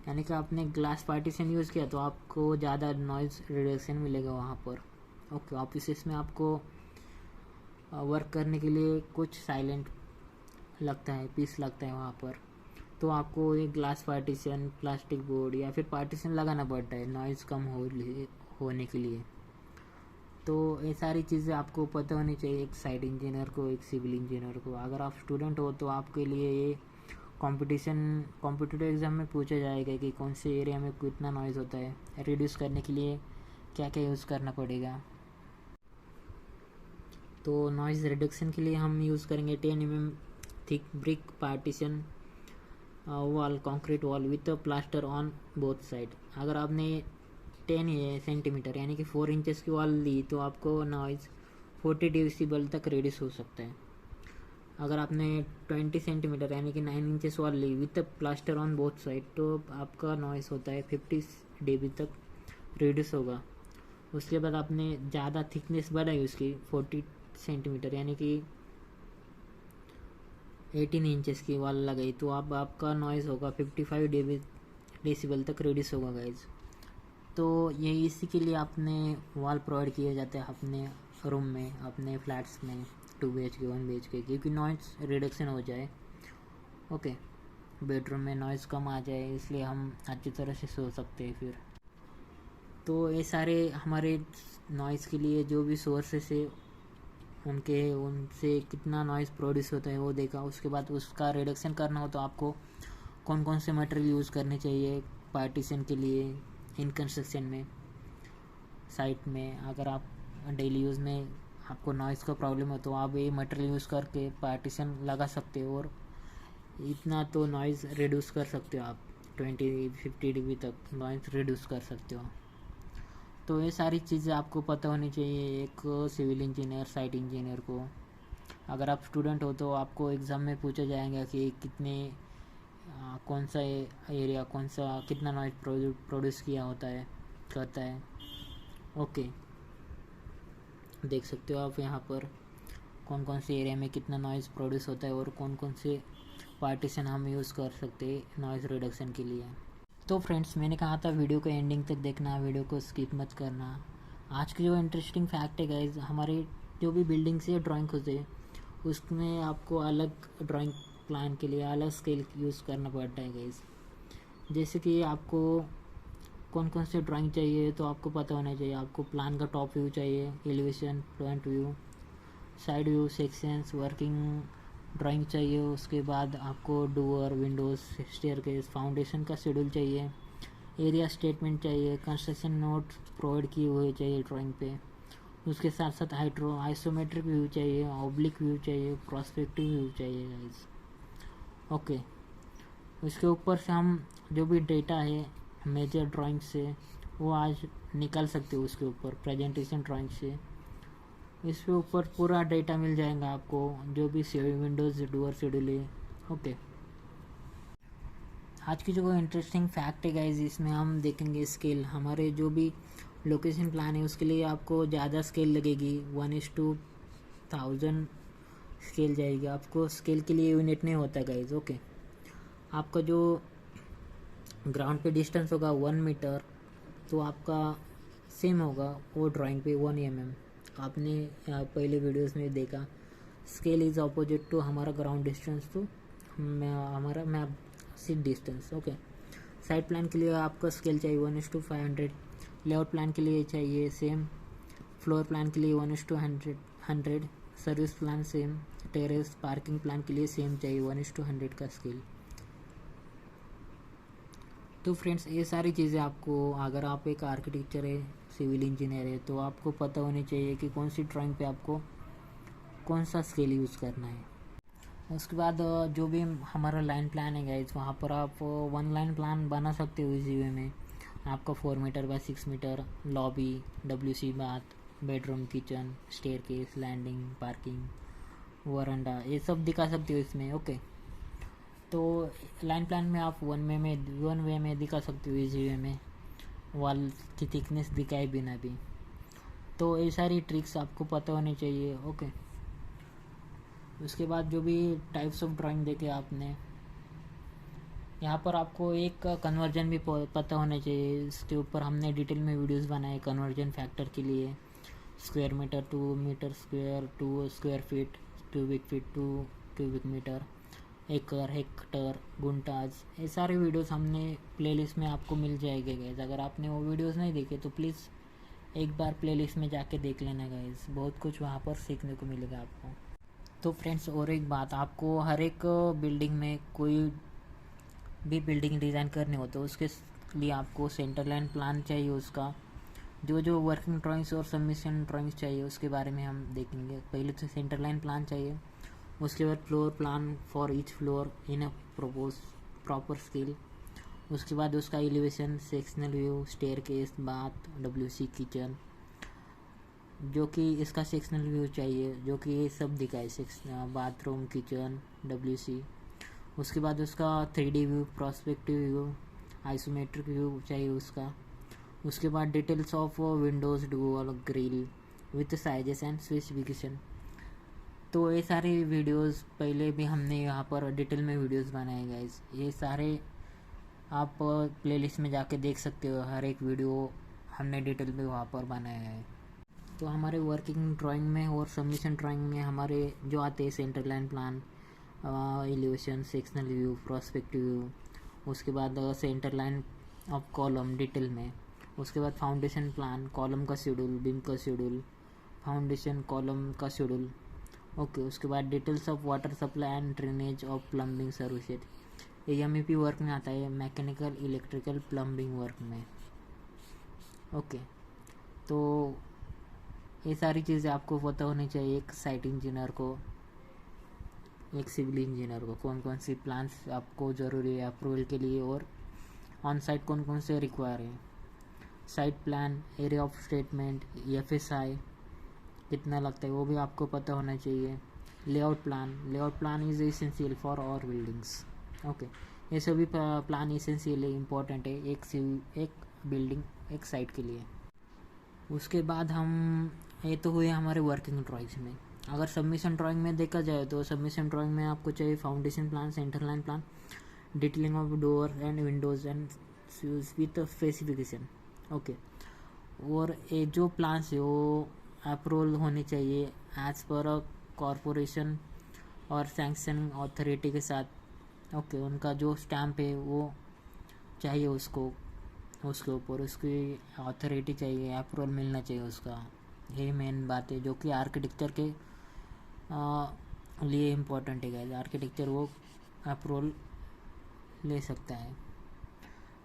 यानी कि आपने ग्लास पार्टीशन यूज़ किया तो आपको ज़्यादा नॉइज़ रिडक्शन मिलेगा वहाँ पर, ओके। ऑफिस में आपको वर्क करने के लिए कुछ साइलेंट लगता है, पीस लगता है वहाँ पर, तो आपको एक ग्लास पार्टीशन, प्लास्टिक बोर्ड या फिर पार्टीशन लगाना पड़ता है नॉइज़ कम होने के लिए। तो ये सारी चीज़ें आपको पता होनी चाहिए एक साइट इंजीनियर को, एक सिविल इंजीनियर को। अगर आप स्टूडेंट हो तो आपके लिए ये कॉम्पिटिटिव एग्ज़ाम में पूछा जाएगा कि कौन से एरिया में कितना नॉइज़ होता है, रिड्यूस करने के लिए क्या क्या यूज़ करना पड़ेगा। तो नॉइज़ रिडक्शन के लिए हम यूज़ करेंगे 10 mm thick brick partition wall, concrete wall with plaster on both side. अगर आपने 10 सेंटीमीटर यानी कि 4 इंचेस की वॉल ली तो आपको नॉइज़ 40 डेसिबल तक रिड्यूस हो सकता है। अगर आपने 20 सेंटीमीटर यानी कि 9 इंचेस वॉल ली with plaster on both side तो आपका नॉइज़ होता है 50 dB तक रिड्यूस होगा। उसके बाद आपने ज़्यादा थिकनेस बढ़ा यूज़ की 40 सेंटीमीटर यानी कि 18 इंचेस की वॉल लगाई तो आपका नॉइज़ होगा 55 डेसिबल तक रिड्यूस होगा गाइज। तो ये इसी के लिए आपने वॉल प्रोवाइड किए जाते हैं अपने रूम में, अपने फ्लैट्स में, 2 BHK 1 BHK, क्योंकि नॉइज़ रिडक्शन हो जाए, ओके। बेडरूम में नॉइज़ कम आ जाए इसलिए हम अच्छी तरह से सो सकते हैं फिर। तो ये सारे हमारे नॉइज़ के लिए जो भी सोर्सेस है उनसे कितना नॉइज़ प्रोड्यूस होता है वो देखा। उसके बाद उसका रिडक्शन करना हो तो आपको कौन कौन से मटेरियल यूज़ करने चाहिए पार्टीशन के लिए इन कंस्ट्रक्शन में, साइट में। अगर आप डेली यूज़ में आपको नॉइज़ का प्रॉब्लम हो तो आप ये मटेरियल यूज़ करके पार्टीशन लगा सकते हो और इतना तो नॉइज़ रिड्यूस कर सकते हो आप, 20-50 dB तक नॉइज़ रिड्यूस कर सकते हो। तो ये सारी चीज़ें आपको पता होनी चाहिए एक सिविल इंजीनियर, साइट इंजीनियर को। अगर आप स्टूडेंट हो तो आपको एग्ज़ाम में पूछा जाएगा कि कितने कौन सा एरिया कौन सा कितना नॉइज़ प्रोड्यूस किया करता है, ओके। देख सकते हो आप यहाँ पर कौन कौन से एरिया में कितना नॉइज़ प्रोड्यूस होता है और कौन कौन से पार्टीशन हम यूज़ कर सकते हैं नॉइज़ रिडक्शन के लिए। तो फ्रेंड्स, मैंने कहा था वीडियो को एंडिंग तक देखना, वीडियो को स्किप मत करना। आज की जो इंटरेस्टिंग फैक्ट है गाइज, हमारे जो भी बिल्डिंग से ड्राइंग होते उसमें आपको अलग ड्राइंग प्लान के लिए अलग स्केल यूज़ करना पड़ता है गाइज। जैसे कि आपको कौन कौन से ड्राइंग चाहिए तो आपको पता होना चाहिए। आपको प्लान का टॉप व्यू चाहिए, elevation, front view, side view, sections, working drawing चाहिए। उसके बाद आपको डोर, विंडोज़, स्टेयरकेस, फाउंडेशन का शेड्यूल चाहिए, एरिया स्टेटमेंट चाहिए, कंस्ट्रक्शन नोट प्रोवाइड किए हुए चाहिए ड्राइंग पे। उसके साथ साथ आइसोमेट्रिक व्यू चाहिए, ऑब्लिक व्यू चाहिए, प्रोस्पेक्टिव व्यू चाहिए गाइस। ओके, उसके ऊपर से हम जो भी डेटा है मेजर ड्राइंग से वो आज निकाल सकते हो। उसके ऊपर प्रेजेंटेशन ड्राइंग से इसके ऊपर पूरा डेटा मिल जाएगा आपको, जो भी विंडोज़ डोर शेड्यूल है। ओके, आज की जो इंटरेस्टिंग फैक्ट है गाइज, इसमें हम देखेंगे स्केल। हमारे जो भी लोकेशन प्लान है उसके लिए आपको ज़्यादा स्केल लगेगी, 1:1000 स्केल जाएगी। आपको स्केल के लिए यूनिट नहीं होता गाइज। ओके, आपका जो ग्राउंड पे डिस्टेंस होगा 1 मीटर, तो आपका सेम होगा वो ड्राइंग पे 1 mm। आपने पहले वीडियोस में देखा, स्केल इज़ अपोजिट टू हमारा ग्राउंड डिस्टेंस टू हमारा map seat distance. Okay, side plan के लिए आपका स्केल चाहिए 1:500, लेआउट प्लान के लिए चाहिए सेम, फ्लोर प्लान के लिए 1:100, service plan same, terrace parking plan के लिए सेम चाहिए 1:100 का स्केल। तो फ्रेंड्स, ये सारी चीज़ें आपको, अगर आप एक आर्किटेक्चर है, सिविल इंजीनियर है, तो आपको पता होनी चाहिए कि कौन सी ड्राइंग पे आपको कौन सा स्केल यूज़ करना है। उसके बाद जो भी हमारा लाइन प्लान है गाइज, वहाँ पर आप 1 लाइन प्लान बना सकते हो इजी वे में। आपका 4 meter by 6 meter lobby, WC bath, bedroom, kitchen, staircase, landing, parking, veranda, ये सब दिखा सकते हो इसमें। ओके, तो लाइन प्लान में आप वन वे में दिखा सकते हो इजी वे में, वॉल की थिकनेस दिखाए बिना भी। तो ये सारी ट्रिक्स आपको पता होनी चाहिए। ओके, उसके बाद जो भी टाइप्स ऑफ ड्राइंग देखे आपने, यहाँ पर आपको एक कन्वर्जन भी पता होना चाहिए। इसके ऊपर हमने डिटेल में वीडियोस बनाए कन्वर्जन फैक्टर के लिए, square metre to metre square to square feet, cubic feet to cubic metre, एकड़, हेक्टर, गुंटाज, ये सारे वीडियोस हमने प्लेलिस्ट में आपको मिल जाएंगे गाइज। अगर आपने वो वीडियोस नहीं देखे तो प्लीज़ एक बार प्लेलिस्ट में जाके देख लेना गाइज, बहुत कुछ वहाँ पर सीखने को मिलेगा आपको। तो फ्रेंड्स, और एक बात, आपको हर एक बिल्डिंग में कोई भी बिल्डिंग डिज़ाइन करने होते हैं उसके लिए आपको सेंटर लाइन प्लान चाहिए। उसका जो वर्किंग ड्राइंग्स और सबमिशन ड्राइंग्स चाहिए उसके बारे में हम देखेंगे। पहले तो सेंटर लाइन प्लान चाहिए, उसके बाद floor plan for each floor in a proper scale. उसके बाद उसका elevation, sectional view, staircase, bath, WC, kitchen, जो कि इसका सेक्शनल व्यू चाहिए, जो कि ये सब दिखाए, बाथरूम, किचन, WC। उसके बाद उसका 3D view, prospective view, isometric view चाहिए उसका। उसके बाद details of Windows, door, grill with sizes and specification. तो ये सारे वीडियोस पहले भी हमने यहाँ पर डिटेल में वीडियोस बनाए गाइस, ये सारे आप प्लेलिस्ट में जाके देख सकते हो। हर एक वीडियो हमने डिटेल में वहाँ पर बनाया है। तो हमारे वर्किंग ड्राइंग में और सबमिशन ड्राइंग में हमारे जो आते हैं centre line plan, elevation, sectional view, prospective view, उसके बाद centre line of column detail में, उसके बाद फाउंडेशन प्लान, कॉलम का शेड्यूल, बीम का शेड्यूल, फाउंडेशन कॉलम का शेड्यूल। ओके, उसके बाद details of water supply and drainage of plumbing services, ये MEP वर्क में आता है, मैकेनिकल, इलेक्ट्रिकल, प्लम्बिंग वर्क में। ओके, तो ये सारी चीज़ें आपको पता होनी चाहिए एक साइट इंजीनियर को, एक सिविल इंजीनियर को, कौन कौन सी प्लान्स आपको ज़रूरी है अप्रूवल के लिए और ऑन साइट कौन कौन से रिक्वायर है। Site plan, area of statement, FSI कितना लगता है वो भी आपको पता होना चाहिए। Layout plan is essential for our buildings. Okay, ये सभी प्लान एसेंशियल है, इम्पोर्टेंट है एक बिल्डिंग, एक साइट के लिए। उसके बाद हम, ये तो हुए हमारे वर्किंग ड्राइंग्स में। अगर सबमिशन ड्राइंग में देखा जाए तो सबमिशन ड्राइंग में आपको चाहिए foundation plan, centre line plan, detailing of door and Windows and with specification. Okay, और ये जो प्लान्स है वो अप्रूवल होने चाहिए एज पर अ कॉरपोरेशन और सैंक्शनिंग अथॉरिटी के साथ। ओके, उनका जो स्टैम्प है वो चाहिए उसको, उसके ऊपर उसकी अथॉरिटी चाहिए, अप्रूवल मिलना चाहिए उसका। यही मेन बात है जो कि आर्किटेक्चर के लिए इम्पोर्टेंट है गाइस। आर्किटेक्चर वो अप्रूवल ले सकता है।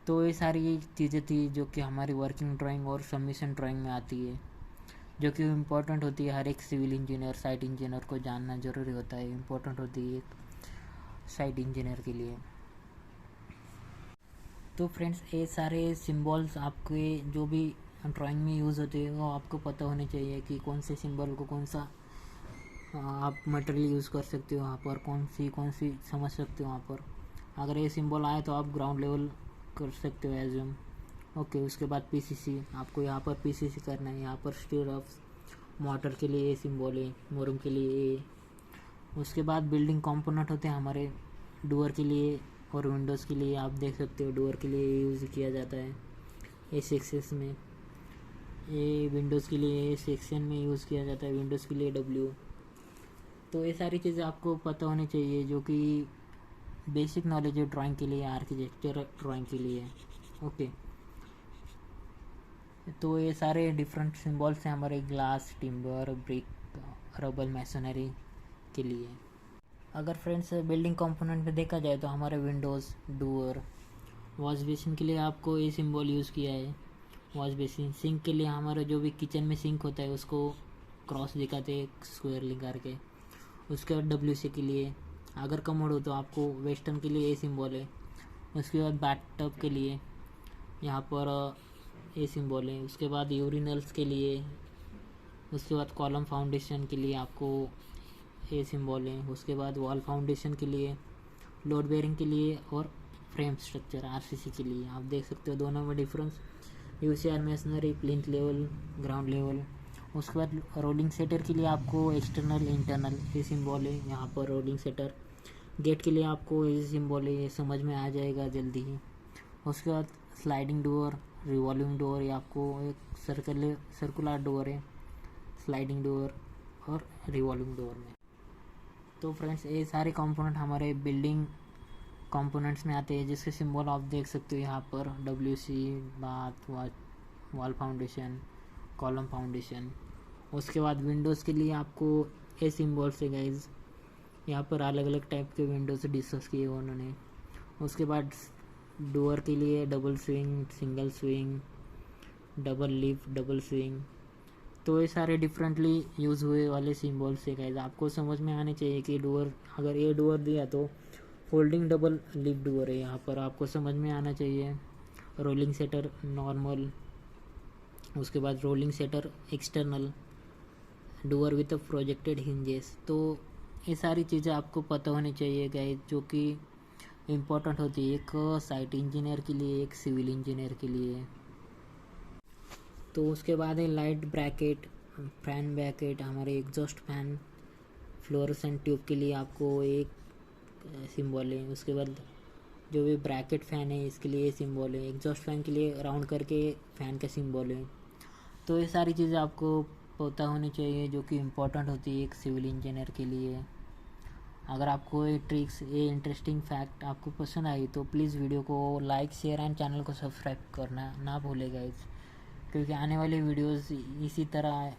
तो ये सारी चीज़ें थी जो कि हमारी वर्किंग ड्राइंग और सबमिशन ड्राइंग में आती है, जो कि इम्पोर्टेंट होती है। हर एक सिविल इंजीनियर, साइट इंजीनियर को जानना ज़रूरी होता है, इम्पोर्टेंट होती है एक साइट इंजीनियर के लिए। तो फ्रेंड्स, ये सारे सिंबल्स आपके जो भी ड्राइंग में यूज़ होते हैं वो आपको पता होने चाहिए कि कौन से सिंबल को कौन सा आप मटेरियल यूज़ कर सकते हो वहाँ पर, कौन सी समझ सकते हो वहाँ पर। अगर ये सिंबल आए तो आप ग्राउंड लेवल कर सकते हो एज्यूम। ओके, उसके बाद पीसीसी, आपको यहाँ पर पीसीसी करना है। यहाँ पर स्टीयर ऑफ मोटर के लिए ये सिंबल है, मोरम के लिए ये। उसके बाद बिल्डिंग कंपोनेंट होते हैं हमारे डोर के लिए और विंडोज़ के लिए। आप देख सकते हो डोर के लिए यूज़ किया जाता है ए सेक्शन में, ये विंडोज़ के लिए ए सेक्शन में यूज़ किया जाता है, विंडोज़ के लिए डब्ल्यू। तो ये सारी चीज़ें आपको पता होनी चाहिए जो कि बेसिक नॉलेज है ड्राइंग के लिए, आर्किटेक्चर ड्राइंग के लिए। ओके, तो ये सारे डिफरेंट सिंबल्स हैं हमारे glass, timber, brick, rubble, masonry के लिए। अगर फ्रेंड्स बिल्डिंग कंपोनेंट में देखा जाए तो हमारे विंडोज़, डोर, वॉश बेसिन के लिए आपको ये सिंबल यूज़ किया है, वॉश बेसिन। सिंक के लिए हमारा जो भी किचन में सिंक होता है उसको क्रॉस दिखाते हैं स्क्वायर लिंक करके। उसके बाद WC के लिए, अगर कमोड हो तो आपको वेस्टर्न के लिए ये सिंबल है। उसके बाद बैट टब के लिए यहाँ पर ये सिंबल है। उसके बाद यूरिनल्स के लिए, उसके बाद कॉलम फाउंडेशन के लिए आपको ये सिंबल है। उसके बाद वॉल फाउंडेशन के लिए, लोड बेयरिंग के लिए और फ्रेम स्ट्रक्चर RCC के लिए। आप देख सकते हो दोनों में difference. UCR masonry, plinth level, ground level. उसके बाद रोलिंग सेटर के लिए आपको एक्सटर्नल, इंटरनल ये सिंबल है। यहाँ पर रोलिंग सेटर। गेट के लिए आपको ये सिंबल है, ये समझ में आ जाएगा जल्दी ही। उसके बाद स्लाइडिंग डोर, रिवॉल्विंग डोर, ये आपको एक सर्कुलर डोर है, स्लाइडिंग डोर और रिवॉल्विंग डोर में। तो फ्रेंड्स, ये सारे कंपोनेंट हमारे बिल्डिंग कंपोनेंट्स में आते हैं, जिसके सिंबल आप देख सकते हो यहाँ पर WC, bath, wall foundation, column foundation. उसके बाद विंडोज़ के लिए आपको ये सिंबल्स है गाइज। यहाँ पर अलग अलग टाइप के विंडोज़ डिस्कस किए उन्होंने। उसके बाद डोर के लिए double swing, single swing, double lift, double swing. तो ये सारे डिफरेंटली यूज़ हुए वाले सिंबल्स है गाइज। आपको समझ में आने चाहिए कि डोर, अगर ये डोर दिया तो फोल्डिंग डबल लिफ्ट डोर है, यहाँ पर आपको समझ में आना चाहिए। रोलिंग सेटर नॉर्मल, उसके बाद rolling shutter external, door with projected hinges. तो ये सारी चीज़ें आपको पता होनी चाहिए गाइज, जो कि इम्पोर्टेंट होती है एक साइट इंजीनियर के लिए, एक सिविल इंजीनियर के लिए। तो उसके बाद है लाइट ब्रैकेट, फैन ब्रैकेट, हमारे एग्जॉस्ट फैन, फ्लोरेसेंट ट्यूब के लिए आपको एक सिंबल है। उसके बाद जो भी ब्रैकेट फ़ैन है इसके लिए सिंबल है। एग्जॉस्ट फैन के लिए राउंड करके फ़ैन का सिंबल है। तो ये सारी चीज़ें आपको पता होनी चाहिए जो कि इम्पोर्टेंट होती है एक सिविल इंजीनियर के लिए। अगर आपको ये ट्रिक्स, ये इंटरेस्टिंग फैक्ट आपको पसंद आई तो प्लीज़ वीडियो को लाइक, शेयर एंड चैनल को सब्सक्राइब करना ना भूलें गाइस, क्योंकि आने वाले वीडियोस इसी तरह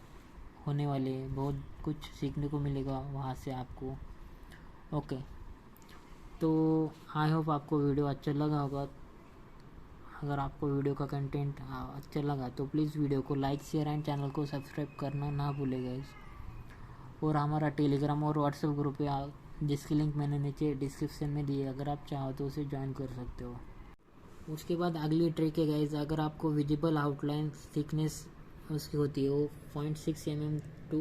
होने वाले हैं। बहुत कुछ सीखने को मिलेगा वहाँ से आपको। ओके, तो आई होप आपको वीडियो अच्छा लगा होगा। अगर आपको वीडियो का कंटेंट अच्छा लगा तो प्लीज़ वीडियो को लाइक, शेयर एंड चैनल को सब्सक्राइब करना ना भूलें गाइस। और हमारा टेलीग्राम और व्हाट्सएप ग्रुप है जिसकी लिंक मैंने नीचे डिस्क्रिप्शन में दी है, अगर आप चाहो तो उसे ज्वाइन कर सकते हो। उसके बाद अगली ट्रिक है गाइस, अगर आपको विजिबल आउटलाइन थिकनेस उसकी होती है वो 0.6 mm टू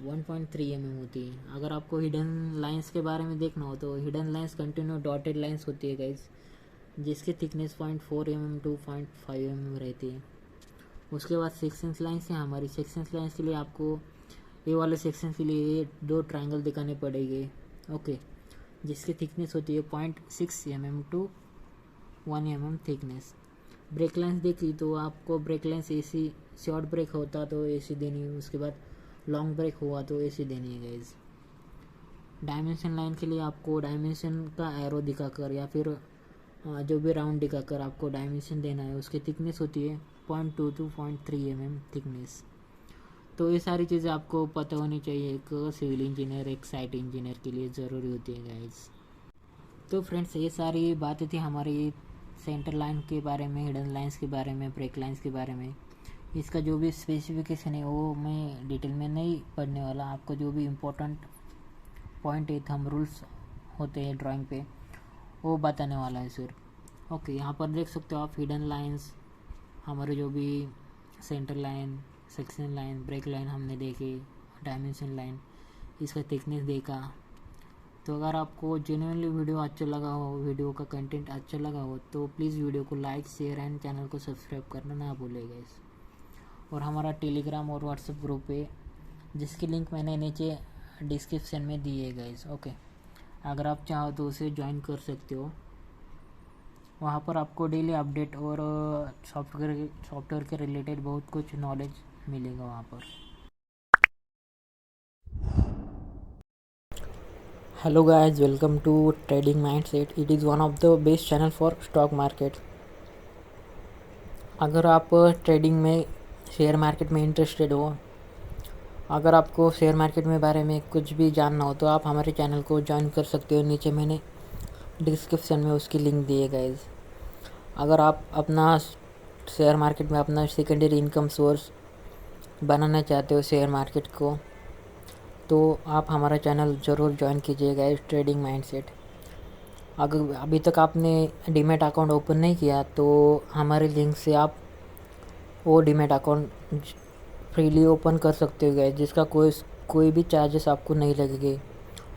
1.3 mm होती है। अगर आपको हिडन लाइंस के बारे में देखना हो तो hidden lines continue dotted lines होती है गाइस, जिसकी थिकनेस 0.4 mm टू 0.5 mm रहती है। उसके बाद सेक्शंस लाइंस है हमारी। सेक्शंस लाइंस के लिए आपको ये वाले सेक्शन के लिए ये 2 ट्रायंगल दिखाने पड़ेंगे, ओके, जिसकी थिकनेस होती है 0.6 mm to 1 mm thickness. Break lines देखी तो आपको break lines AC short break होता तो AC देनी है, उसके बाद लॉन्ग ब्रेक हुआ तो AC देनी है गाइज। डायमेंशन लाइन के लिए आपको डायमेंशन का एरो दिखाकर या फिर जो भी राउंड दिखाकर आपको डायमेंशन देना है। उसकी थिकनेस होती है 0.2 टू 0.3 mm थिकनेस। तो ये सारी चीज़ें आपको पता होनी चाहिए, एक सिविल इंजीनियर, एक साइट इंजीनियर के लिए ज़रूरी होती है गाइज। तो फ्रेंड्स, ये सारी बातें थी हमारी सेंटर लाइन के बारे में, हिडन लाइंस के बारे में, ब्रेक लाइंस के बारे में। इसका जो भी स्पेसिफिकेशन है वो मैं डिटेल में नहीं पढ़ने वाला, आपको जो भी इम्पोर्टेंट पॉइंट है, थंब रूल्स होते हैं ड्राइंग पे, वो बताने वाला है सिर्फ। ओके, यहाँ पर देख सकते हो आप हिडन लाइंस, हमारे जो भी centre line, section line, break line हमने देखे, डायमेंशन लाइन, इसका थिकनेस देखा। तो अगर आपको जेन्युइनली वीडियो अच्छा लगा हो, वीडियो का कंटेंट अच्छा लगा हो, तो प्लीज़ वीडियो को लाइक, शेयर एंड चैनल को सब्सक्राइब करना ना भूलिएगा गाइस। और हमारा टेलीग्राम और व्हाट्सएप ग्रुप है, जिसकी लिंक मैंने नीचे डिस्क्रिप्शन में दी है गाइस, ओके। अगर आप चाहो तो उसे ज्वाइन कर सकते हो। वहाँ पर आपको डेली अपडेट और सॉफ्टवेयर के रिलेटेड बहुत कुछ नॉलेज मिलेगा वहाँ पर। Hello guys, welcome to Trading Mindset. It is one of the best channel for stock market. अगर आप ट्रेडिंग में, शेयर मार्केट में इंटरेस्टेड हो, अगर आपको शेयर मार्केट में बारे में कुछ भी जानना हो, तो आप हमारे चैनल को ज्वाइन कर सकते हो। नीचे मैंने डिस्क्रिप्शन में उसकी लिंक दी है गाइज। अगर आप अपना शेयर मार्केट में अपना सेकेंडरी इनकम सोर्स बनाना चाहते हो शेयर मार्केट को, तो आप हमारा चैनल ज़रूर ज्वाइन कीजिएगा, इस ट्रेडिंग माइंडसेट। अगर अभी तक आपने डीमैट अकाउंट ओपन नहीं किया तो हमारे लिंक से आप वो डीमैट अकाउंट फ्रीली ओपन कर सकते हो गाइस, जिसका कोई भी चार्जेस आपको नहीं लगेंगे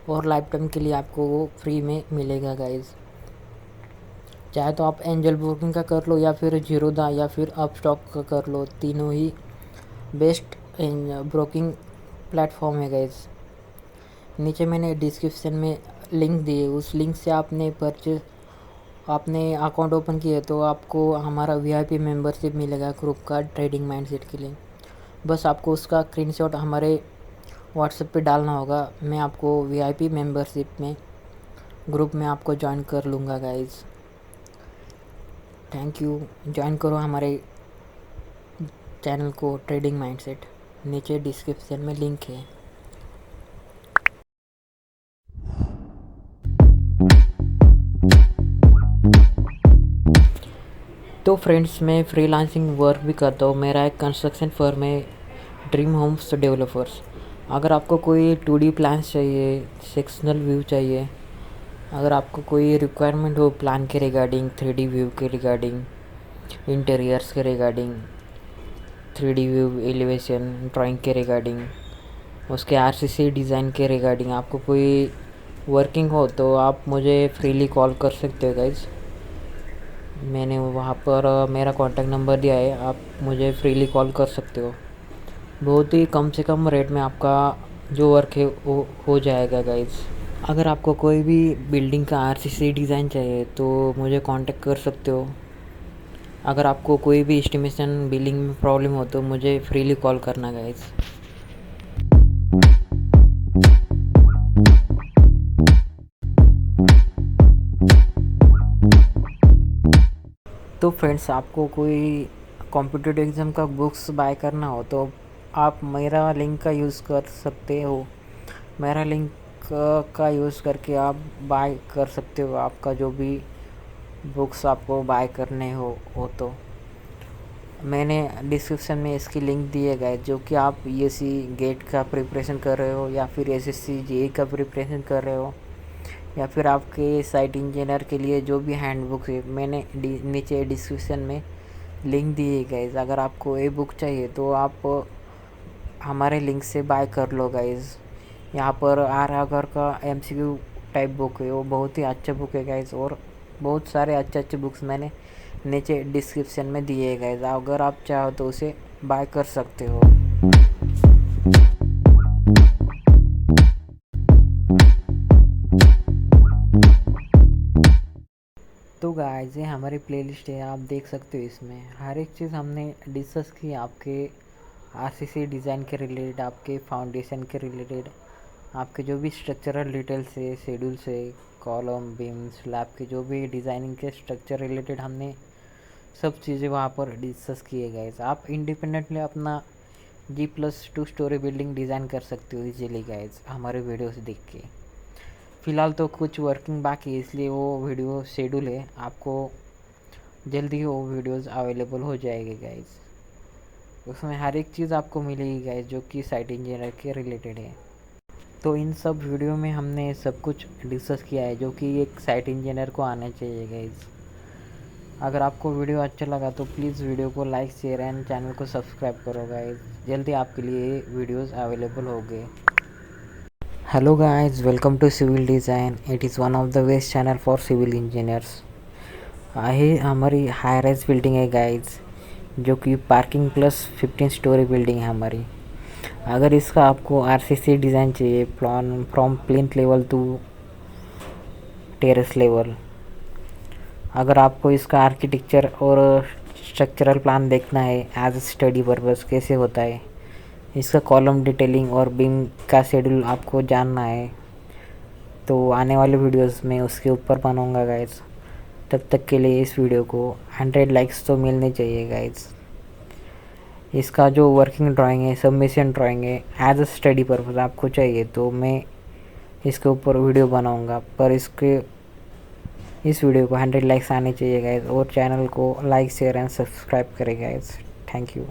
और लाइफ टाइम के लिए आपको वो फ्री में मिलेगा गाइस। चाहे तो आप एंजल ब्रोकिंग का कर लो या फिर जीरोधा या फिर अपस्टॉक का कर लो, तीनों ही बेस्ट ब्रोकिंग प्लेटफॉर्म है गाइस। नीचे मैंने डिस्क्रिप्शन में लिंक दी है, उस लिंक से आपने अकाउंट ओपन किया तो आपको हमारा VIP मेंबरशिप मिलेगा ग्रुप का, ट्रेडिंग माइंडसेट के लिए। बस आपको उसका स्क्रीनशॉट हमारे व्हाट्सएप पे डालना होगा, मैं आपको VIP मेंबरशिप में ग्रुप में आपको ज्वाइन कर लूँगा गाइज। थैंक यू, ज्वाइन करो हमारे चैनल को ट्रेडिंग माइंडसेट, नीचे डिस्क्रिप्शन में लिंक है। तो फ्रेंड्स, मैं फ्रीलांसिंग वर्क भी करता हूँ। मेरा एक कंस्ट्रक्शन फर्म है, ड्रीम होम्स डेवलपर्स। अगर आपको कोई 2D प्लान्स चाहिए, सेक्शनल व्यू चाहिए, अगर आपको कोई रिक्वायरमेंट हो प्लान के रिगार्डिंग, 3D व्यू के रिगार्डिंग, इंटीरियर्स के regarding, 3D view elevation drawing के रिगार्डिंग, उसके RCC डिज़ाइन के रिगार्डिंग आपको कोई वर्किंग हो, तो आप मुझे फ्रीली कॉल कर सकते हो गाइज। मैंने वहाँ पर मेरा कॉन्टैक्ट नंबर दिया है, आप मुझे फ्रीली कॉल कर सकते हो। बहुत ही कम से कम रेट में आपका जो वर्क है वो हो जाएगा गाइज। अगर आपको कोई भी बिल्डिंग का RCC डिज़ाइन चाहिए तो मुझे कांटेक्ट कर सकते हो। अगर आपको कोई भी एस्टिमेशन बिलिंग में प्रॉब्लम हो तो मुझे फ्रीली कॉल करना गाइज। तो फ्रेंड्स, आपको कोई कॉम्पिटिटिव एग्ज़ाम का बुक्स बाय करना हो तो आप मेरा लिंक का यूज़ कर सकते हो। मेरा लिंक का यूज़ करके आप बाय कर सकते हो, आपका जो भी बुक्स आपको बाय करने हो तो मैंने डिस्क्रिप्शन में इसकी लिंक दी है गाइस। जो कि आप ESE गेट का प्रिपरेशन कर रहे हो या फिर SSC JEE का प्रिपरेशन कर रहे हो या फिर आपके साइट इंजीनियर के लिए जो भी हैंड बुक है, मैंने नीचे डिस्क्रिप्शन में लिंक दी है गाइस। अगर आपको ये बुक चाहिए तो आप हमारे लिंक से बाय कर लो गाइस। यहाँ पर आर का MCQ टाइप बुक है, वो बहुत ही अच्छा बुक है गाइस। और बहुत सारे अच्छे बुक्स मैंने नीचे डिस्क्रिप्शन में दिए है गाइस, अगर आप चाहो तो उसे बाय कर सकते हो। गाइस ये हमारी प्लेलिस्ट है, आप देख सकते हो। इसमें हर एक चीज़ हमने डिस्कस की, आपके आरसीसी डिज़ाइन के रिलेटेड, आपके फाउंडेशन के रिलेटेड, आपके जो भी स्ट्रक्चरल डिटेल्स है, शेड्यूल्स है, कॉलम बीम स्लैब के जो भी डिज़ाइनिंग के स्ट्रक्चर रिलेटेड हमने सब चीज़ें वहाँ पर डिस्कस किए गाइस। आप इंडिपेंडेंटली अपना G+2 स्टोरी बिल्डिंग डिज़ाइन कर सकते हो इजीली गाइस, हमारे वीडियोस देख के। फ़िलहाल तो कुछ वर्किंग बाकी है, इसलिए वो वीडियो शेड्यूल है, आपको जल्दी वो वीडियोस अवेलेबल हो जाएगी गाइस। उसमें हर एक चीज़ आपको मिलेगी गाइस जो कि साइट इंजीनियर के रिलेटेड है। तो इन सब वीडियो में हमने सब कुछ डिस्कस किया है जो कि एक साइट इंजीनियर को आना चाहिए गाइस। अगर आपको वीडियो अच्छा लगा तो प्लीज़ वीडियो को लाइक शेयर एंड चैनल को सब्सक्राइब करो गाइस। जल्दी आपके लिए वीडियोस अवेलेबल हो गए। Hello guys, welcome to civil design. It is one of the best channel for civil engineers. ये हमारी हाई राइज बिल्डिंग है गाइस, जो कि पार्किंग प्लस 15 स्टोरी बिल्डिंग है हमारी। अगर इसका आपको आरसीसी डिज़ाइन चाहिए, plan from plinth level to terrace level, अगर आपको इसका आर्किटेक्चर और स्ट्रक्चरल प्लान देखना है एज स्टडी पर्पस कैसे होता है, इसका कॉलम डिटेलिंग और बीम का शेड्यूल आपको जानना है, तो आने वाले वीडियोस में उसके ऊपर बनाऊंगा गाइस। तब तक के लिए इस वीडियो को 100 लाइक्स तो मिलने चाहिए गाइस। इसका जो वर्किंग ड्राइंग है, सबमिशन ड्राइंग है, एज अ स्टडी पर्पस आपको चाहिए तो मैं इसके ऊपर वीडियो बनाऊंगा, पर इस वीडियो को 100 लाइक्स आने चाहिए गाइस, और चैनल को लाइक शेयर एंड सब्सक्राइब करें गाइस। Thank you.